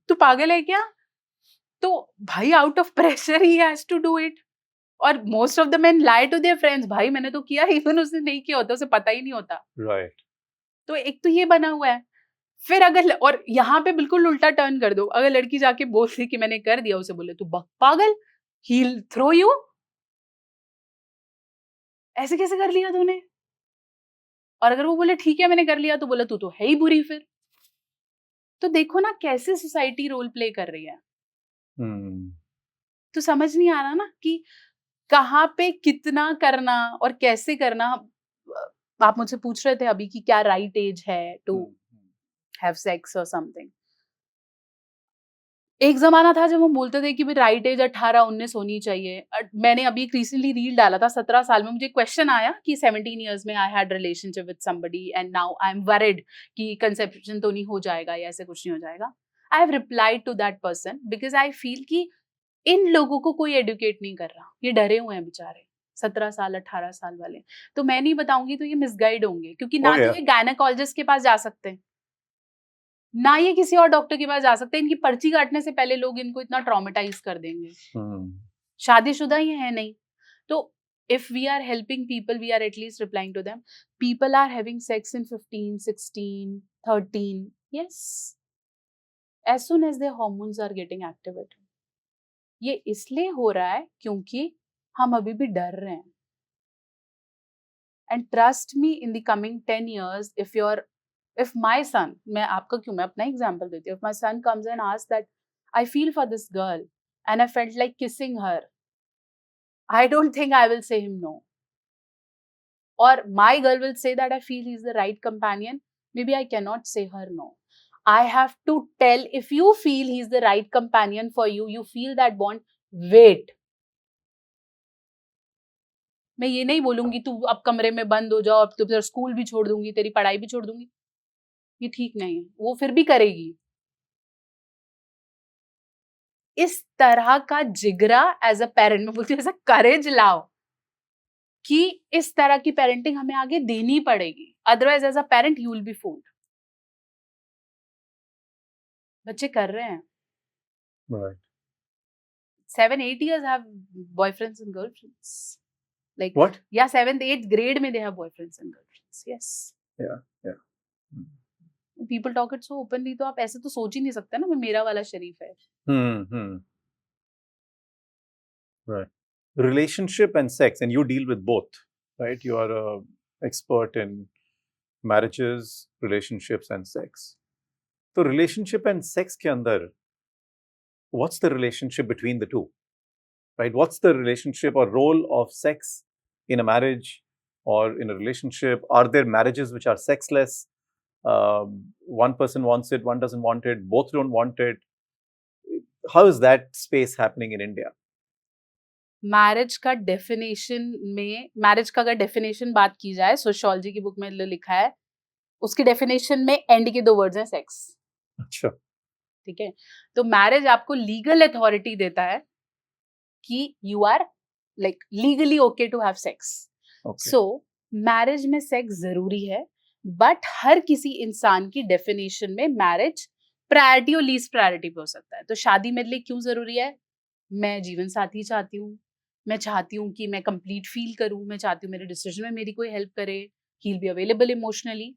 तू पागल है क्या? तो भाई out of pressure he has to do it. और most of the men lie to their friends, भाई मैंने तो किया, इवन उसने नहीं किया होता, उसे पता ही नहीं होता. राइट. तो एक तो ये बना हुआ है. फिर अगर और यहाँ पे बिल्कुल उल्टा टर्न कर दो, अगर लड़की जाके बोल रही कि मैंने कर दिया, उसे बोले तू पागल, ही विल थ्रो यू. ऐसे कैसे कर लिया तूने? और अगर वो बोले ठीक है मैंने कर लिया, तो बोला तू तो है ही बुरी. फिर तो देखो ना कैसे सोसाइटी रोल प्ले कर रही है. तो समझ नहीं आ रहा ना कि कहाँ पे कितना करना और कैसे करना. आप मुझसे पूछ रहे थे अभी कि क्या राइट एज है टू हैव सेक्स और समथिंग. एक जमाना था जब हम बोलते थे कि भाई राइट एज 18-19 होनी चाहिए. मैंने अभी एक रिसेंटली रील डाला था, 17 साल में मुझे क्वेश्चन आया कि 17 इयर्स में I had relationship with somebody and now I am worried कि कंसेप्शन तो नहीं हो जाएगा या ऐसे कुछ नहीं हो जाएगा. I have replied to that person because I feel कि इन लोगों को कोई एडुकेट नहीं कर रहा. ये डरे हुए हैं बेचारे, 17 साल 18 साल वाले. तो मैं नहीं बताऊंगी तो ये मिसगाइड होंगे, क्योंकि ना तो ये गायनेकोलॉजिस्ट के पास जा सकते हैं, ना ये किसी और डॉक्टर के पास जा सकते हैं. इनकी पर्ची काटने से पहले लोग इनको इतना ट्रॉमेटाइज कर देंगे. शादीशुदा ये है नहीं. तो if we are helping people, we are at least replying to them. People are having sex in 15, 16, 13. Yes. As soon as their hormones are getting activated. ये इसलिए हो रहा है क्योंकि हम अभी भी डर रहे हैं. And trust me, in the coming 10 years, if my son, मैं अपना example देती हूँ, if my son comes and asks that I feel for this girl and I felt like kissing her, I don't think I will say him no. Or my girl will say that I feel he's the right companion, maybe I cannot say her no. I have to tell, if you feel he's the right companion for you, you feel that bond, wait. मैं ये नहीं बोलूंगी तू अब कमरे में बंद हो जाओ, अब तो तेरा स्कूल भी छोड़ दूंगी, तेरी पढ़ाई भी छोड़ दूंगी, ये ठीक नहीं है, वो फिर भी करेगी. इस तरह का जिगरा एज अ पेरेंट, मैं बोलती हूँ ऐसा करेज लाओ कि इस तरह की पेरेंटिंग हमें आगे देनी पड़ेगी, otherwise as a parent you will be fooled. बच्चे कर रहे हैं. Right. 7-8 years have boyfriends and girlfriends. Like What? Yeah, 7th 8th grade में they have boyfriends and girlfriends. Yes. Yeah. People talk it so openly, तो आप ऐसे तो सोच ही नहीं सकते ना, मेरा वाला शरीफ है. Right. Relationship and sex, and you deal with both, right? You are a expert in marriages, relationships, and sex. So, relationship and sex के अंदर, what's the relationship between the two, right? What's the relationship or role of sex in a marriage or in a relationship? Are there marriages which are sexless? One person wants it, one doesn't want it, both don't want it. How is that space happening in India? Marriage का अगर डेफिनेशन बात की जाए, सोशियोलॉजी की बुक में लिखा है, उसकी डेफिनेशन में एंड के 2 वर्ड्स हैं, सेक्स. अच्छा. ठीक है, तो मैरिज आपको लीगल अथॉरिटी देता है कि you are like legally okay to have sex. So marriage में सेक्स जरूरी है, बट हर किसी इंसान की डेफिनेशन में मैरिज प्रायोरिटी और लीस्ट प्रायोरिटी पे हो सकता है. तो शादी मेरे लिए क्यों जरूरी है? मैं जीवन साथी चाहती हूँ, मैं चाहती हूँ कि मैं कंप्लीट फील करूँ, मैं चाहती हूँ मेरे डिसीजन में मेरी कोई हेल्प करे, he will be available emotionally.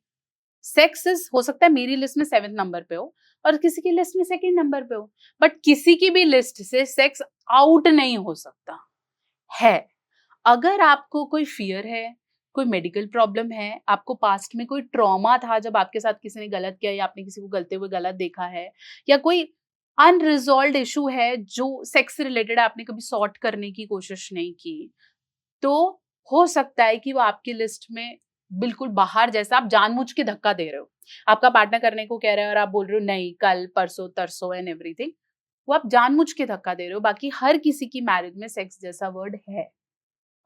Sex हो सकता है मेरी लिस्ट में 7th नंबर पे हो और किसी की लिस्ट में 2nd नंबर पे हो, बट किसी की भी लिस्ट से सेक्स आउट नहीं हो सकता है. अगर आपको कोई फियर है, कोई मेडिकल प्रॉब्लम है, आपको पास्ट में कोई ट्रॉमा था जब आपके साथ किसी ने गलत किया या आपने किसी को गलते हुए गलत देखा है, या कोई अनरिजॉल्व्ड इशू है जो सेक्स से रिलेटेड आपने कभी सॉर्ट करने की कोशिश नहीं की, तो हो सकता है कि वो आपकी लिस्ट में बिल्कुल बाहर, जैसा आप जानबूझ के धक्का दे रहे हो, आपका पार्टनर करने को कह रहा है और आप बोल रहे हो नहीं कल परसों तरसों एंड एवरीथिंग, वो आप जानबूझ के धक्का दे रहे हो. बाकी हर किसी की मैरिज में सेक्स जैसा वर्ड है.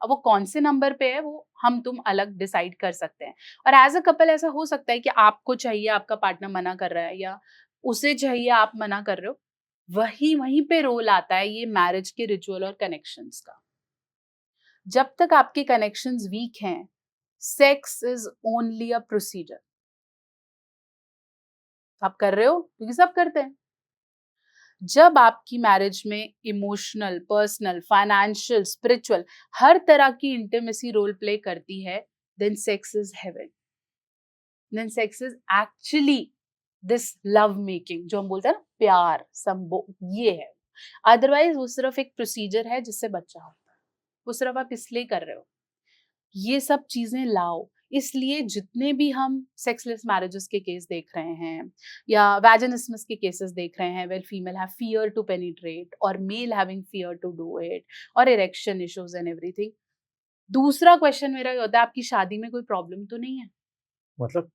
अब वो कौन से नंबर पे है वो हम तुम अलग डिसाइड कर सकते हैं. और एज अ कपल ऐसा हो सकता है कि आपको चाहिए, आपका पार्टनर मना कर रहा है, या उसे चाहिए, आप मना कर रहे हो. वहीं पे रोल आता है ये मैरिज के रिचुअल और कनेक्शंस का. जब तक आपके कनेक्शंस वीक हैं, sex is only a procedure. आप कर रहे हो क्योंकि सब करते हैं. जब आपकी मैरिज में इमोशनल, पर्सनल, फाइनेंशियल, स्पिरिचुअल हर तरह की इंटीमेसी रोल प्ले करती है, then sex is heaven. Then sex is actually this love making, जो हम बोलते हैं ना प्यार, ये है. अदरवाइज वो सिर्फ एक प्रोसीजर है जिससे बच्चा होता है, वो सिर्फ आप इसलिए कर रहे हो. ये सब चीजें लाओ. इसलिए जितने भी हम सेक्सलेस मैरिजेस के केस देख रहे हैं या वैजिनिस्मस के केसेस देख रहे हैं, where female have fear to penetrate और male having fear to do it और इरेक्शन इश्यूज एंड एवरीथिंग, दूसरा क्वेश्चन मेरा ये होता है, आपकी शादी में कोई प्रॉब्लम तो नहीं है? मतलब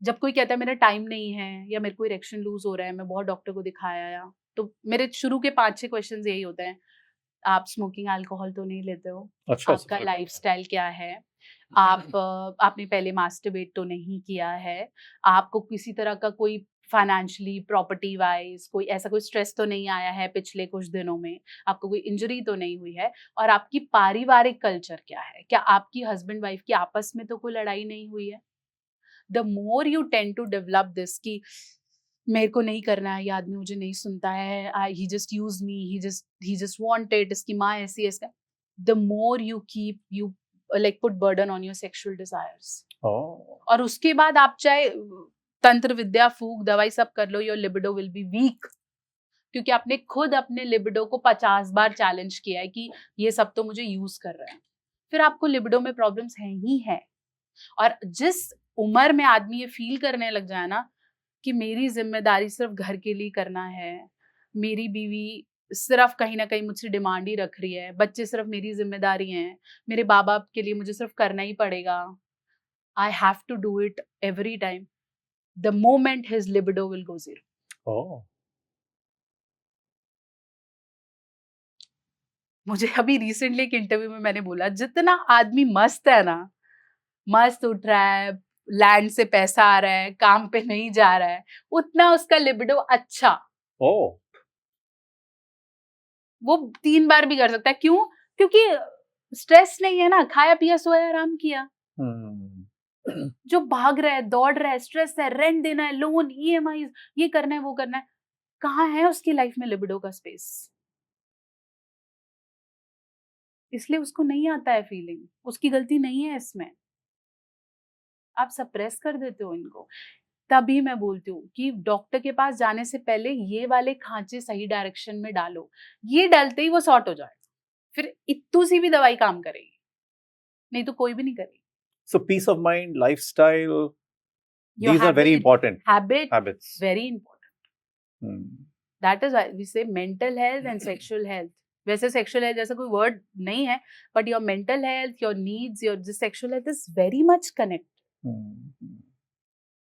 जब कोई कहता है मेरा टाइम नहीं है या मेरे को इरेक्शन लूज हो रहा है, मैं बहुत डॉक्टर को दिखाया, या तो मेरे शुरू के 5-6 क्वेश्चन यही होते हैं. आप स्मोकिंग अल्कोहल तो नहीं लेते हो? अच्छा, आपका लाइफस्टाइल क्या है? आपने पहले मास्टरबेट तो नहीं किया है? आपको किसी तरह का कोई फाइनेंशियली, प्रॉपर्टी वाइज कोई ऐसा कोई स्ट्रेस तो नहीं आया है पिछले कुछ दिनों में? आपको कोई इंजरी तो नहीं हुई है? और आपकी पारिवारिक कल्चर क्या है? क्या आपकी हस्बैंड वाइफ की आपस में तो कोई लड़ाई नहीं हुई है? The more you tend to develop this कि मेरे को नहीं करना है, ये आदमी मुझे नहीं सुनता है, ही जस्ट यूज मी, ही जस्ट वांटेड, इसकी माँ ऐसी है, इसका, the more you keep you like put burden on your sexual desires. और उसके बाद आप चाहे तंत्र विद्या, फूक, दवाई सब कर लो, your libido will be weak, क्योंकि आपने खुद अपने लिबिडो को 50 बार चैलेंज किया है कि ये सब तो मुझे यूज कर रहा है. फिर आपको लिबिडो में प्रॉब्लम्स हैं ही हैं। और जिस उम्र में आदमी ये फील करने लग जाए ना कि मेरी जिम्मेदारी सिर्फ घर के लिए करना है, मेरी बीवी सिर्फ कहीं ना कहीं मुझसे डिमांड ही रख रही है, बच्चे सिर्फ मेरी जिम्मेदारी हैं, मेरे बाप बाप के लिए मुझे सिर्फ करना ही पड़ेगा, I have to do it every time, the moment his libido will go zero. Oh. मुझे अभी रिसेंटली एक इंटरव्यू में मैंने बोला जितना आदमी मस्त है ना, मस्त उठ रहा है, लैंड से पैसा आ रहा है, काम पे नहीं जा रहा है, उतना उसका लिबिडो अच्छा Oh. वो 3 बार भी कर सकता है। क्यों? क्योंकि स्ट्रेस नहीं है ना, खाया पिया सोया आराम किया। जो भाग रहा है, दौड़ रहा है, स्ट्रेस है, रेंट देना है, लोन, ईएमआई, ये करना है, वो करना है, कहाँ है उसकी लाइफ में लिबिडो का स्पेस? इसलिए उसको नहीं आता है फीलिंग, उसकी गलती नहीं है इसमें, आप सप्रेस कर देते हो इनको। तभी मैं बोलती हूँ कि डॉक्टर के पास जाने से पहले ये वाले खांचे सही डायरेक्शन में डालो, ये डालते ही वो सॉर्ट हो जाएगा, फिर इतू सी भी दवाई काम करेगी, नहीं तो कोई भी नहीं करेगी। So peace of mind, lifestyle, Your these are very important habits, very important. Hmm. That is why we say mental health and sexual health. वैसे sexual health जैसा कोई word नहीं है, but your mental health, your needs, your sexual health is very much connected.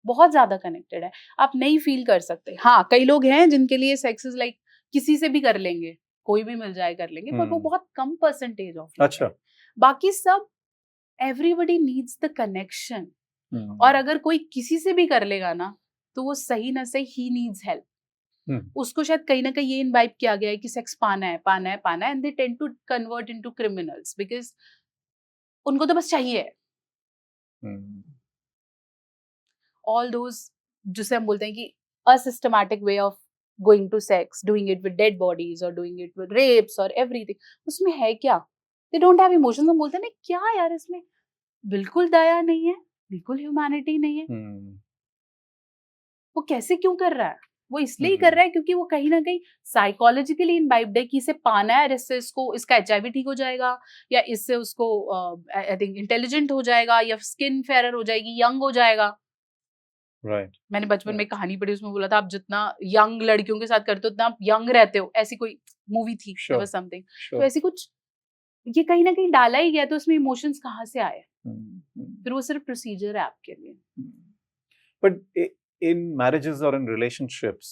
बहुत ज्यादा कनेक्टेड है, आप नहीं फील कर सकते। हाँ, कई लोग हैं जिनके लिए सेक्स इज लाइक किसी से भी कर लेंगे, कोई भी मिल जाए कर लेंगे, पर वो बहुत कम परसेंटेज ऑफ। अच्छा। बाकी सब एवरीबडी नीड्स द कनेक्शन। और अगर कोई किसी से भी कर लेगा ना, तो वो सही ना सही ही नीड्स हेल्प। उसको शायद कहीं ना कहीं ये इनवाइब किया गया है कि सेक्स पाना है, पाना है, पाना है, and they tend to convert into criminals because उनको तो बस चाहिए। All those जिसे हम बोलते हैं कि a systematic way of going to sex, doing it with dead bodies और डूइंग इट विद रेप्स और एवरीथिंग, उसमें है क्या? They don't have emotions. हम बोलते हैं ना क्या यार इसमें बिल्कुल दया नहीं है, बिल्कुल ह्यूमैनिटी नहीं है। वो कैसे क्यों कर रहा है? वो इसलिए कर रहा है क्योंकि वो कहीं ना कहीं साइकोलॉजिकली इनवाइब्ड है कि इसे पाना है, जिससे इसको इसका एचआईवी ठीक हो जाएगा, या इससे उसको आई थिंक इंटेलिजेंट हो जाएगा, या स्किन फेयर हो जाएगी, यंग हो जाएगा। Right. मैंने बचपन में कहानी पढ़ी, उसमें बोला था आप जितना यंग लड़कियों के साथ करते हो उतना आप यंग रहते हो, ऐसी कोई मूवी थी समथिंग। तो ऐसी कुछ ये कहीं ना कहीं डाला ही गया, तो उसमें इमोशंस कहाँ से आए? फिर वो सिर्फ प्रोसीजर है आपके लिए। But in marriages or in relationships,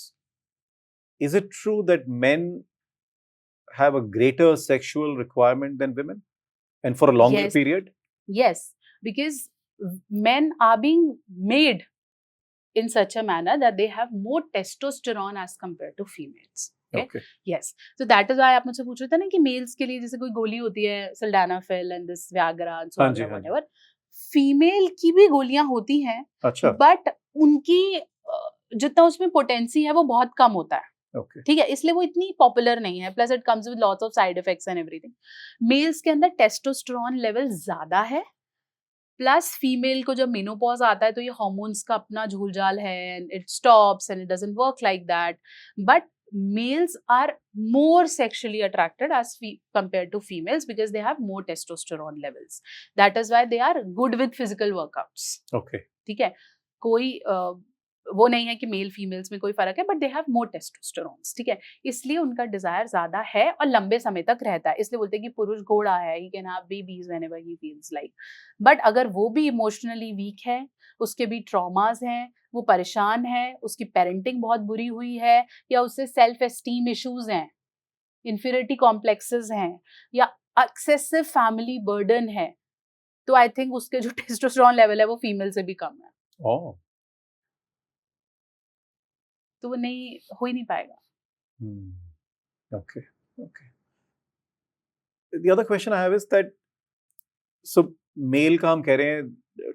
is it true that men have a greater sexual requirement than women, and for a longer period? Yes, because men are being made in such a manner that they have more testosterone as compared to females. Okay. Yes. So that is why आप मुझसे पूछ रहे थे ना कि मेल्स के लिए जैसे कोई गोली होती है, sildenafil and this Viagra and so on and whatever, female की भी गोलियां होती हैं, बट उनकी जितना उसमें पोटेंसी है वो बहुत कम होता है। ठीक है, इसलिए वो इतनी पॉपुलर नहीं है, plus it comes with lots of side effects and everything. Males के अंदर टेस्टोस्टेरोन लेवल ज्यादा है, प्लस फीमेल को जब मेनोपॉज आता है तो ये हार्मोन्स का अपना झूलझाल है, and it stops and it doesn't work like that, but males are more sexually attracted as compared to females because they have more testosterone levels. That is why they are good with physical workouts. Okay. ठीक है, कोई वो नहीं है कि मेल फीमेल्स में कोई फर्क है, बट दे हैव मोर टेस्टोस्टेरोन्स। ठीक है, इसलिए उनका डिजायर ज्यादा है और लंबे समय तक रहता है। इसलिए बोलते हैं कि पुरुष घोड़ा है, he can have babies whenever he feels like. But अगर वो भी इमोशनली वीक है, उसके भी ट्रॉमास हैं, वो परेशान है, उसकी पेरेंटिंग बहुत बुरी हुई है, या उससे सेल्फ एस्टीम इश्यूज हैं, इंफीरियरिटी कॉम्प्लेक्सेस हैं, या एक्सेसिव फैमिली बर्डन है, तो आई थिंक उसके जो टेस्टोस्टेरोन लेवल है वो फीमेल से भी कम है। तो वो नहीं हो ही नहीं पाएगा। Okay. The other question I have is that, so male का हम कह रहे हैं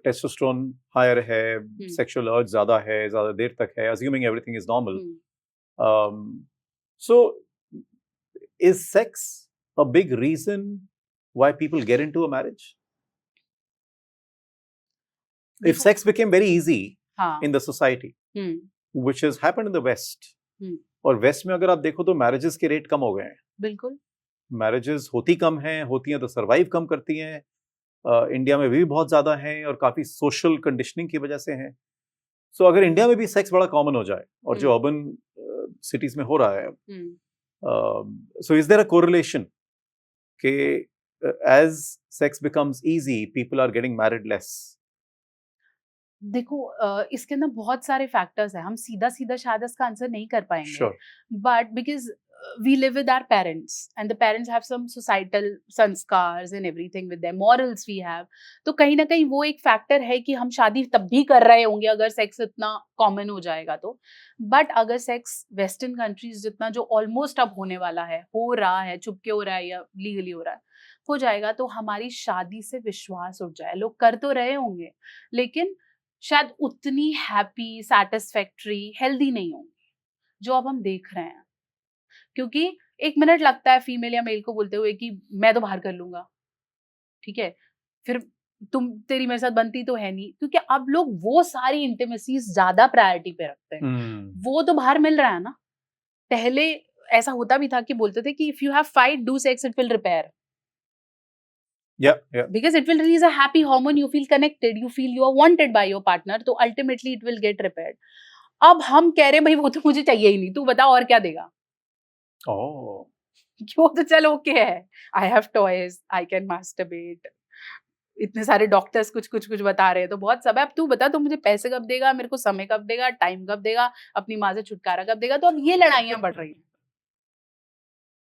टेस्टोस्टेरोन हायर है, सेक्सुअल अर्ज ज्यादा है, ज्यादा देर तक है, assuming everything is normal. So is sex a big reason why people get into a marriage? If sex became very easy in the society, which has happened in the West, और वेस्ट में अगर आप देखो तो मैरिजेस के रेट कम हो गए हैं। बिल्कुल, मैरिजेस होती कम हैं, होती हैं तो सर्वाइव कम करती हैं, इंडिया में भी बहुत ज़्यादा हैं और काफ़ी सोशल कंडीशनिंग की वजह से हैं। सो अगर इंडिया में भी सेक्स बड़ा कॉमन हो जाए और जो अर्बन सिटीज़ में हो रहा है, so is there a correlation कि as sex becomes easy people are getting married less? देखो इसके अंदर बहुत सारे फैक्टर्स हैं, हम सीधा सीधा शायद इसका आंसर नहीं कर पाएंगे, sure. But because we live with our parents and the parents have some societal sanskars and everything with them, morals we have, तो कहीं ना कहीं वो एक फैक्टर है कि हम शादी तब भी कर रहे होंगे अगर सेक्स इतना कॉमन हो जाएगा तो। बट अगर सेक्स वेस्टर्न कंट्रीज जितना जो ऑलमोस्ट अब होने वाला है, हो रहा है, चुपके हो रहा है या लीगली हो रहा है, हो जाएगा तो हमारी शादी से विश्वास उठ जाए। लोग कर तो रहे होंगे लेकिन शायद उतनी हैप्पी, सैटिस्फैक्टरी, हेल्दी नहीं होंगी जो अब हम देख रहे हैं। क्योंकि 1 मिनट लगता है फीमेल या मेल को बोलते हुए कि मैं तो बाहर कर लूंगा, ठीक है, फिर तेरी मेरे साथ बनती तो है नहीं, क्योंकि अब लोग वो सारी इंटीमेसीज ज्यादा प्रायोरिटी पे रखते हैं। वो तो बाहर मिल रहा है ना। पहले ऐसा होता भी था कि बोलते थे कि if you have fight, do sex, it will repair. Yeah. Because it will release a happy hormone, you feel connected, you feel you are wanted by your partner, तो ultimately it will get repaired. अब हम कह रहे हैं भाई वो तो मुझे चाहिए ही नहीं, तू बता और क्या देगा। Oh. वो तो चल ओके है, I have toys, I can masturbate, इतने सारे डॉक्टर्स कुछ बता रहे हैं, तो बहुत सब है। अब तू बता, तो मुझे पैसे कब देगा, मेरे को समय कब देगा, टाइम कब देगा, अपनी माँ से छुटकारा कब देगा। तो अब ये लड़ाइयां बढ़ रही हैं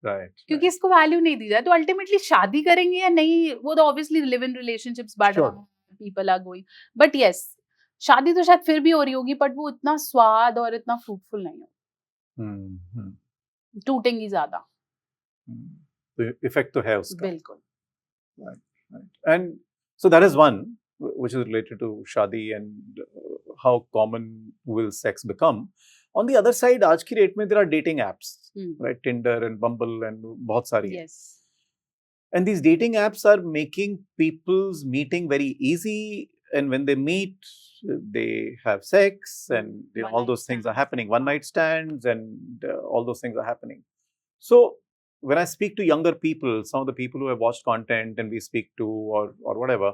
Right. क्योंकि इसको वैल्यू नहीं दी जाए। तो अल्टीमेटली शादी करेंगे या नहीं, वो तो ऑब्वियसली लिव इन रिलेशनशिप्स बढ़ रहा है, people are going, but yes शादी तो शायद फिर भी हो रही होगी, बट वो इतना स्वाद और इतना फ्रूटफुल नहीं हो, टूटेंगी ज्यादा। तो इफेक्ट तो है उसका। बिल्कुल। Right. And so that is one which is related to shadi and how common will sex become. On the other side, आज की डेट में there are dating apps, right? Tinder and Bumble and बहुत सारी हैं. Yes. And these dating apps are making people's meeting very easy, and when they meet, they have sex, and you know, all those things are happening. One night stands, and all those things are happening. So when I speak to younger people, some of the people who have watched content and we speak to or whatever,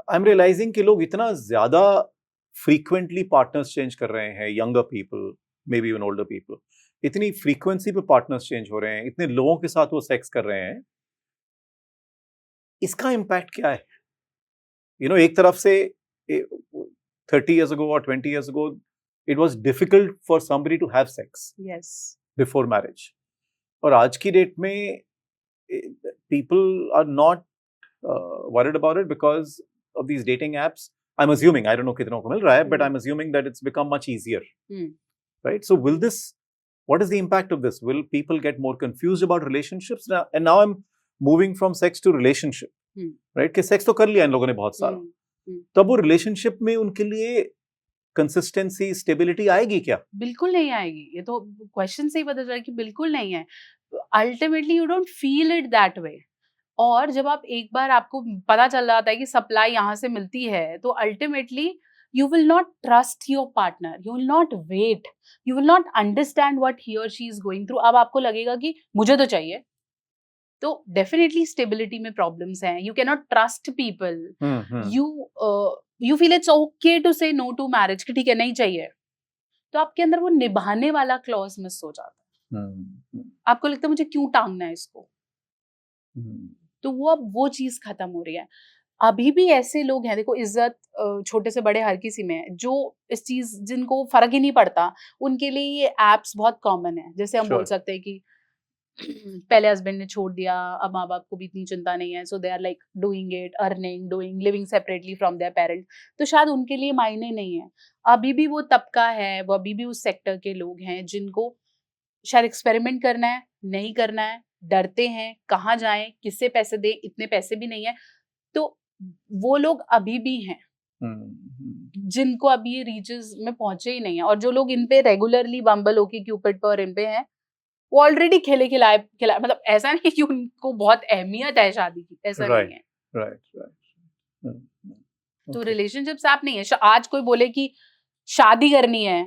I'm realizing कि लोग इतना ज़्यादा frequently partners change कर रहे हैं, younger people, maybe even older people, इतनी frequency पे partners change हो रहे हैं, इतने लोगों के साथ वो sex कर रहे हैं, इसका impact क्या है? You know, एक तरफ से 30 years ago or 20 years ago, it was difficult for somebody to have sex. Yes. Before marriage. और आज की डेट में people are not worried about it because of these dating apps. I'm assuming, I don't know कितनों को मिल रहा है, but I'm assuming that it's become much easier. Right? So what is the impact of this? Will people get more confused about relationships? And now I'm moving from sex to relationship. Right? कि sex तो कर लिया इन लोगों ने बहुत सारा. तब वो relationship में उनके लिए कंसिस्टेंसी, स्टेबिलिटी आएगी क्या? बिल्कुल नहीं आएगी। ये तो क्वेश्चन से ही पता चला कि बिल्कुल नहीं है। Ultimately you don't feel it that way. और जब आप एक बार आपको पता चल जाता है कि सप्लाई यहाँ से मिलती है, तो ultimately you will not trust your partner, you will not wait, you will not understand what he or she is going through. अब आपको लगेगा कि मुझे तो चाहिए, तो डेफिनेटली स्टेबिलिटी में प्रॉब्लम्स हैं। You can not trust people, you feel it's okay to say no to marriage कि ठीक है नहीं चाहिए, तो आपके अंदर वो निभाने वाला क्लॉज मिस हो जाता है। आपको लगता है मुझे क्यों टांगना है इसको, तो वो अब वो चीज खत्म हो रही है। अभी भी ऐसे लोग हैं, देखो इज्जत छोटे से बड़े हर किसी में है, जो इस चीज जिनको फर्क ही नहीं पड़ता, उनके लिए ये एप्स बहुत कॉमन है। जैसे हम बोल सकते हैं कि पहले हस्बैंड ने छोड़ दिया, अब माँ बाप को भी इतनी चिंता नहीं है, so they are like doing it, earning, doing, living separately from their parent, तो शायद उनके लिए मायने नहीं है। अभी भी वो तबका है, वो अभी भी उस सेक्टर के लोग हैं जिनको शायद एक्सपेरिमेंट करना है, नहीं करना है, डरते हैं, कहाँ जाएं, किससे पैसे दें, इतने पैसे भी नहीं है, तो वो लोग अभी भी हैं जिनको अभी ये रीचेस में पहुंचे ही नहीं है। और जो लोग इन पे रेगुलरली बम्बल, ओके क्यूपिड पे और इन पे हैं, वो ऑलरेडी खिलाए, मतलब ऐसा नहीं कि उनको बहुत अहमियत है शादी की, ऐसा नहीं है। राइट। तो रिलेशनशिप्स आप नहीं है। आज कोई बोले कि शादी करनी है,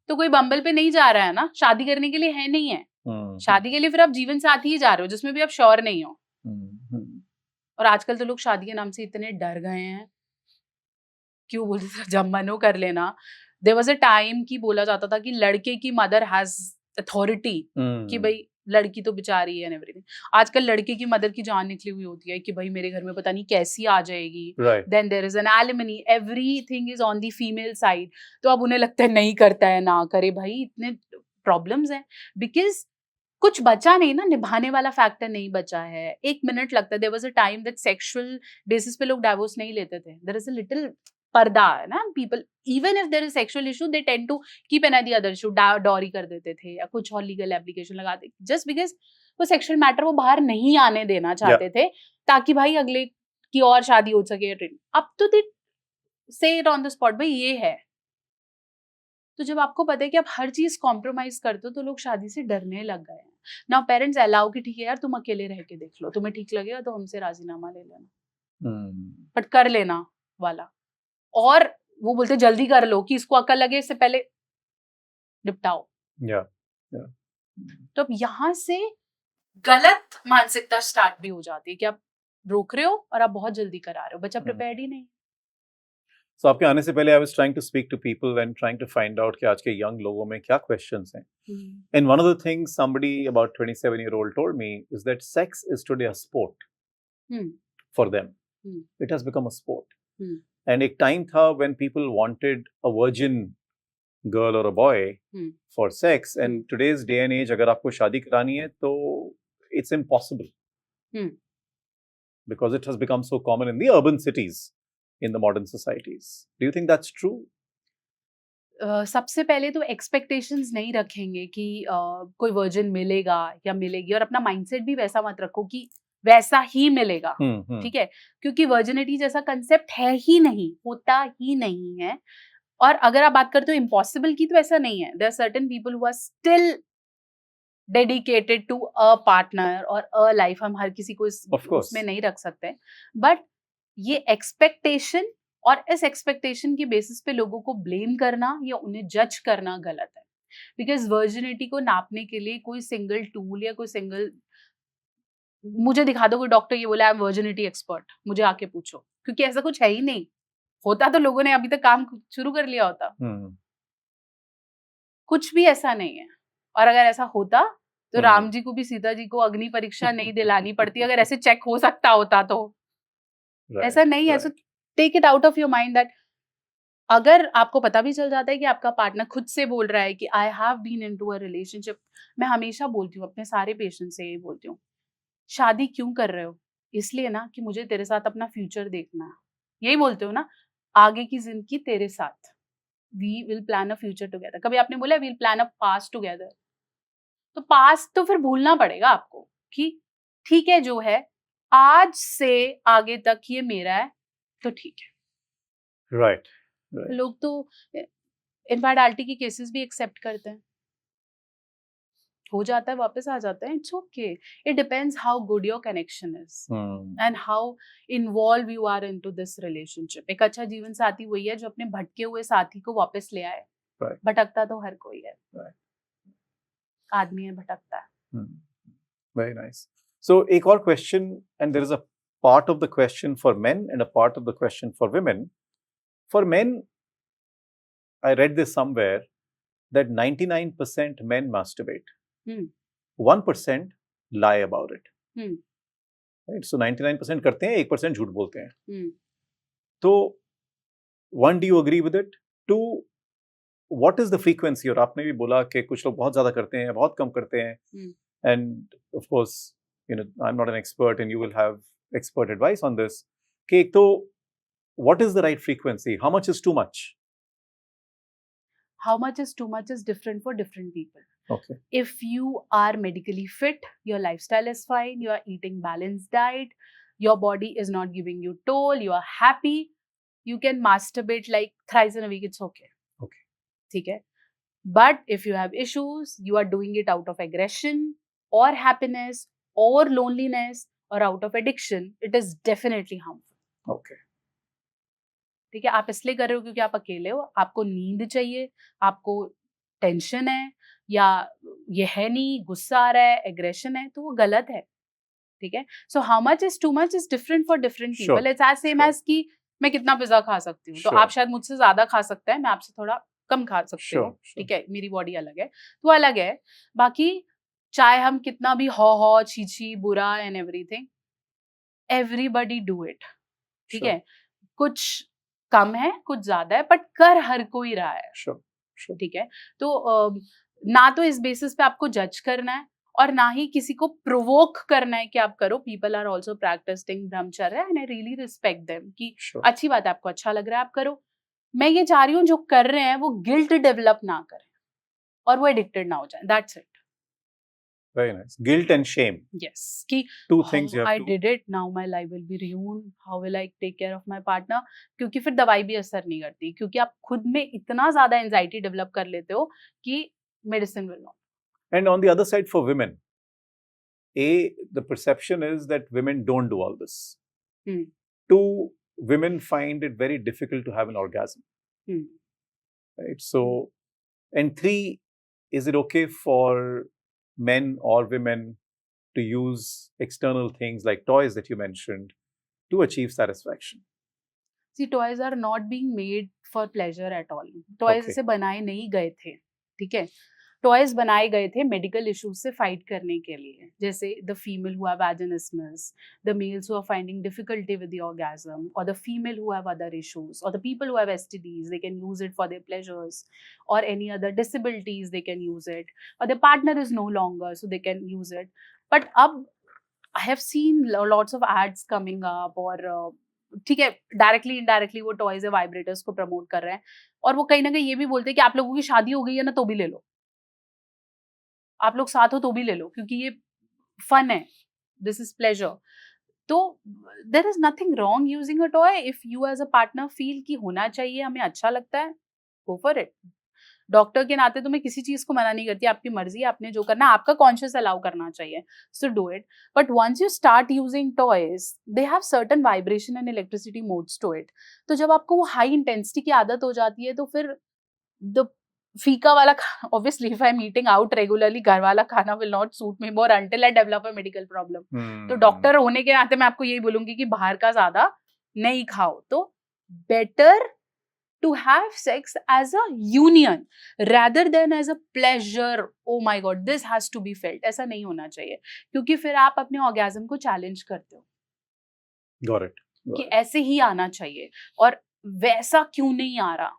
तो कोई बम्बल पे नहीं जा रहा है ना, शादी करने के लिए है नहीं है। शादी के लिए फिर आप जीवन साथी ही जा रहे हो जिसमें भी आप श्योर नहीं हो। और आजकल तो लोग शादी के नाम से इतने डर गए हैं, क्यों बोलते थे जब मन हो कर लेना। देयर वाज अ टाइम कि बोला जाता था कि लड़के की मदर हैज अथॉरिटी, कि भाई लड़की तो बेचारी है एंड एवरीथिंग। आजकल लड़के की मदर की जान निकली हुई होती है कि भाई मेरे घर में पता नहीं कैसी आ जाएगी, right then there is an alimony, everything is on the female side. तो अब उन्हें लगता है नहीं करता है ना करे, भाई इतने प्रॉब्लम्स हैं बिकॉज कुछ बचा नहीं ना, निभाने वाला फैक्टर नहीं बचा है। 1 मिनट लगता है। There was a time that sexual basis पे लोग डाइवोर्स नहीं लेते थे। देयर इज अ लिटिल पर्दा है ना, people even if there is sexual issue they tend to keep an the other issue, dowry कर देते थे या कुछ और लीगल एप्लीकेशन लगाते, जस्ट बिकॉज वो सेक्सुअल मैटर वो बाहर नहीं आने देना चाहते थे, ताकि भाई अगले की और शादी हो सके। अब तो दे से इट ऑन द स्पॉट, भाई ये है। तो जब आपको पता है कि आप हर चीज कॉम्प्रोमाइज करते हो तो लोग शादी से डरने लग गए हैं। नाउ पेरेंट्स अलाउ कि ठीक है यार तुम अकेले रह के देख लो, तुम्हें ठीक लगेगा तो हमसे राजीनामा ले लेना, बट कर लेना वाला। और वो बोलते जल्दी कर लो कि इसको अकल लगे इससे पहले निपटाओ। या या तो अब यहाँ से गलत मानसिकता स्टार्ट भी हो जाती है कि आप रोक रहे हो और आप बहुत जल्दी करा रहे हो, बच्चा प्रिपेयर्ड ही नहीं। सो आपके आने से पहले I was trying to speak to people and trying to find out कि आज के यंग लोगों में क्या क्वेश्चंस हैं. And one of the things somebody about 27-year-old told me is that sex is today a sport for them. It has become a sport. And एक time था when people wanted a virgin girl or a boy for sex. And today's day and age, अगर आपको शादी करानी है तो it's impossible. Because it has become so common in the urban cities, in the modern societies. Do you think that's true? सबसे पहले तो एक्सपेक्टेशंस नहीं रखेंगे कि कोई वर्जिन मिलेगा या मिलेगी, और अपना माइंडसेट भी वैसा मत रखो कि वैसा ही मिलेगा, ठीक है, क्योंकि वर्जिनिटी जैसा कंसेप्ट है ही नहीं, होता ही नहीं है। और अगर आप बात करते हो इम्पॉसिबल की, तो ऐसा नहीं है। There are certain people who are still dedicated to a partner और अ लाइफ। हम हर किसी को उसमें नहीं रख सकते, बट ये एक्सपेक्टेशन और इस एक्सपेक्टेशन की बेसिस पे लोगों को ब्लेम करना या उन्हें जज करना गलत है। बिकॉज वर्जिनिटी को नापने के लिए कोई सिंगल टूल या कोई सिंगल, मुझे दिखा दो कोई डॉक्टर ये बोला आई एम वर्जिनिटी एक्सपर्ट, मुझे आके पूछो, क्योंकि ऐसा कुछ है ही नहीं। होता तो लोगों ने अभी तक काम शुरू कर लिया होता। कुछ भी ऐसा नहीं है। और अगर ऐसा होता तो राम जी को भी सीता जी को अग्नि परीक्षा नहीं दिलानी पड़ती, अगर ऐसे चेक हो सकता होता तो। ऐसा नहीं है। So take it out of your mind that अगर आपको पता भी चल जाता है कि आपका पार्टनर खुद से बोल रहा है कि I have been into a relationship, मैं हमेशा बोलती हूँ अपने सारे पेशेंट से यही बोलती हूँ, शादी क्यों कर रहे हो? इसलिए ना कि मुझे तेरे साथ अपना फ्यूचर देखना है। यही बोलते हो ना, आगे की जिंदगी तेरे साथ, we will plan a future together. कभी आपने बोला we'll plan a past together? तो पास्ट तो फिर भूलना पड़ेगा आपको कि ठीक है जो है आज से आगे तक ये मेरा है, तो ठीक है। राइट लोग तो इनफैक्ट के केसेस भी एक्सेप्ट करते हैं, हो जाता है वापस आ जाता है, it's okay. It depends how good your connection is and how involve you are into this relationship. एक अच्छा जीवन साथी वही है जो अपने भटके हुए साथी को वापस ले आए। भटकता तो हर कोई है, आदमी है भटकता है। Very nice. So एक और question, and there is a part of the question for men and a part of the question for women. For men, I read this somewhere that 99% men masturbate. 1% lie about it. Right? So 99% करते हैं, 1% झूठ बोलते हैं. तो one, do you agree with it? Two, what is the frequency? और आपने भी बोला कि कुछ लोग बहुत ज्यादा करते हैं, बहुत कम करते हैं. And of course, I'm not an expert, and you will have expert advice on this. कि एक तो what is the right frequency? How much is too much? How much is too much is different for different people. Okay. If you are medically fit, your lifestyle is fine, you are eating balanced diet, your body is not giving you toll, you are happy, you can masturbate like thrice in a week, it's okay. Okay. ठीक है. But if you have issues, you are doing it out of aggression or happiness or loneliness or out of addiction, it is definitely harmful. Okay. ठीक है, आप इसलिए कर रहे हो क्योंकि आप अकेले हो, आपको नींद चाहिए, आपको टेंशन है, या ये है नहीं, गुस्सा आ रहा है, एग्रेशन है, तो वो गलत है। ठीक है. So how much is too much is different for different Sure, people. It's as same sure. as कि मैं कितना पिज्जा खा सकती हूँ, तो Sure. आप शायद मुझसे ज्यादा खा सकते हैं, मैं आपसे थोड़ा कम खा सकते हो. Sure, sure. ठीक है, मेरी बॉडी अलग है, तो अलग है. बाकी चाहे हम कितना भी हो छी छी बुरा and everything, everybody do it. ठीक Sure, है, कुछ कम है, कुछ ज्यादा है, बट कर हर कोई रहा है. sure, sure. ठीक है, तो ना तो इस बेसिस पे आपको जज करना है और ना ही किसी को प्रोवोक करना है कि आप करो. पीपल आर ऑल्सो प्रैक्टिसिंग ब्रह्मचर्य and I really respect them कि Sure. अच्छी बात है, आपको अच्छा लग रहा है, आप करो. मैं ये चाह रही हूँ जो कर रहे हैं वो गिल्ट डेवलप ना करें और वो एडिक्टेड ना हो जाए. That's it. Very nice. Guilt and shame. Yes, कि Two things you have I to. did it, now my life will be ruined, how will I take care of my partner? क्योंकि फिर दवाई भी असर नहीं करती, क्योंकि आप खुद में इतना ज्यादा एंजाइटी डेवलप कर लेते हो कि medicine will not. And on the other side, for women, the perception is that women don't do all this. Hmm. Two, women find it very difficult to have an orgasm. Hmm. Right? So, and three, is it okay for men or women to use external things like toys that you mentioned to achieve satisfaction? See, toys are not being made for pleasure at all. Toys Okay. ऐसे बनाए नहीं गए थे. ठीक है, टॉयज बनाए गए थे मेडिकल इश्यूज से फाइट करने के लिए, जैसे the female who have vaginismus, the males who are finding difficulty with the orgasm, or the female who have other issues, or the people who have STDs, they can use it for their pleasures, or any other disabilities they can use it, or their partner is no longer so they can use it. But अब I have seen lots of ads coming up, और ठीक है, डायरेक्टली इनडायरेक्टली वो टॉयज या वाइब्रेटर्स को प्रमोट कर रहे हैं, और वो कहीं ना कहीं ये भी बोलते हैं कि आप लोगों की शादी हो गई है ना, तो भी ले लो, आप लोग साथ हो तो भी ले लो, क्योंकि ये फन है, दिस इज प्लेजर. तो there is nothing wrong using a toy if you as a partner feel कि होना चाहिए, हमें अच्छा लगता है, गो फॉर इट. डॉक्टर के नाते तो मैं किसी चीज को मना नहीं करती, आपकी मर्जी है, आपने जो करना है, आपका कॉन्शियस अलाउ करना चाहिए, so do it. But once you start using toys, they have certain vibration and electricity modes to it. तो जब आपको वो हाई इंटेंसिटी की आदत हो जाती है, तो फिर द फीका वाला obviously if I'm eating out regularly, घर वाला खाना will not suit me more until I develop a medical problem. तो डॉक्टर होने के नाते मैं आपको यही बोलूंगी कि बाहर का ज्यादा नहीं खाओ. तो better to have sex as a union rather than as a pleasure. Oh my god, this has to be felt. ऐसा नहीं होना चाहिए, क्योंकि फिर आप अपने ऑर्गेज्म को चैलेंज करते हो Got it. कि ऐसे ही आना चाहिए और वैसा क्यों नहीं आ रहा.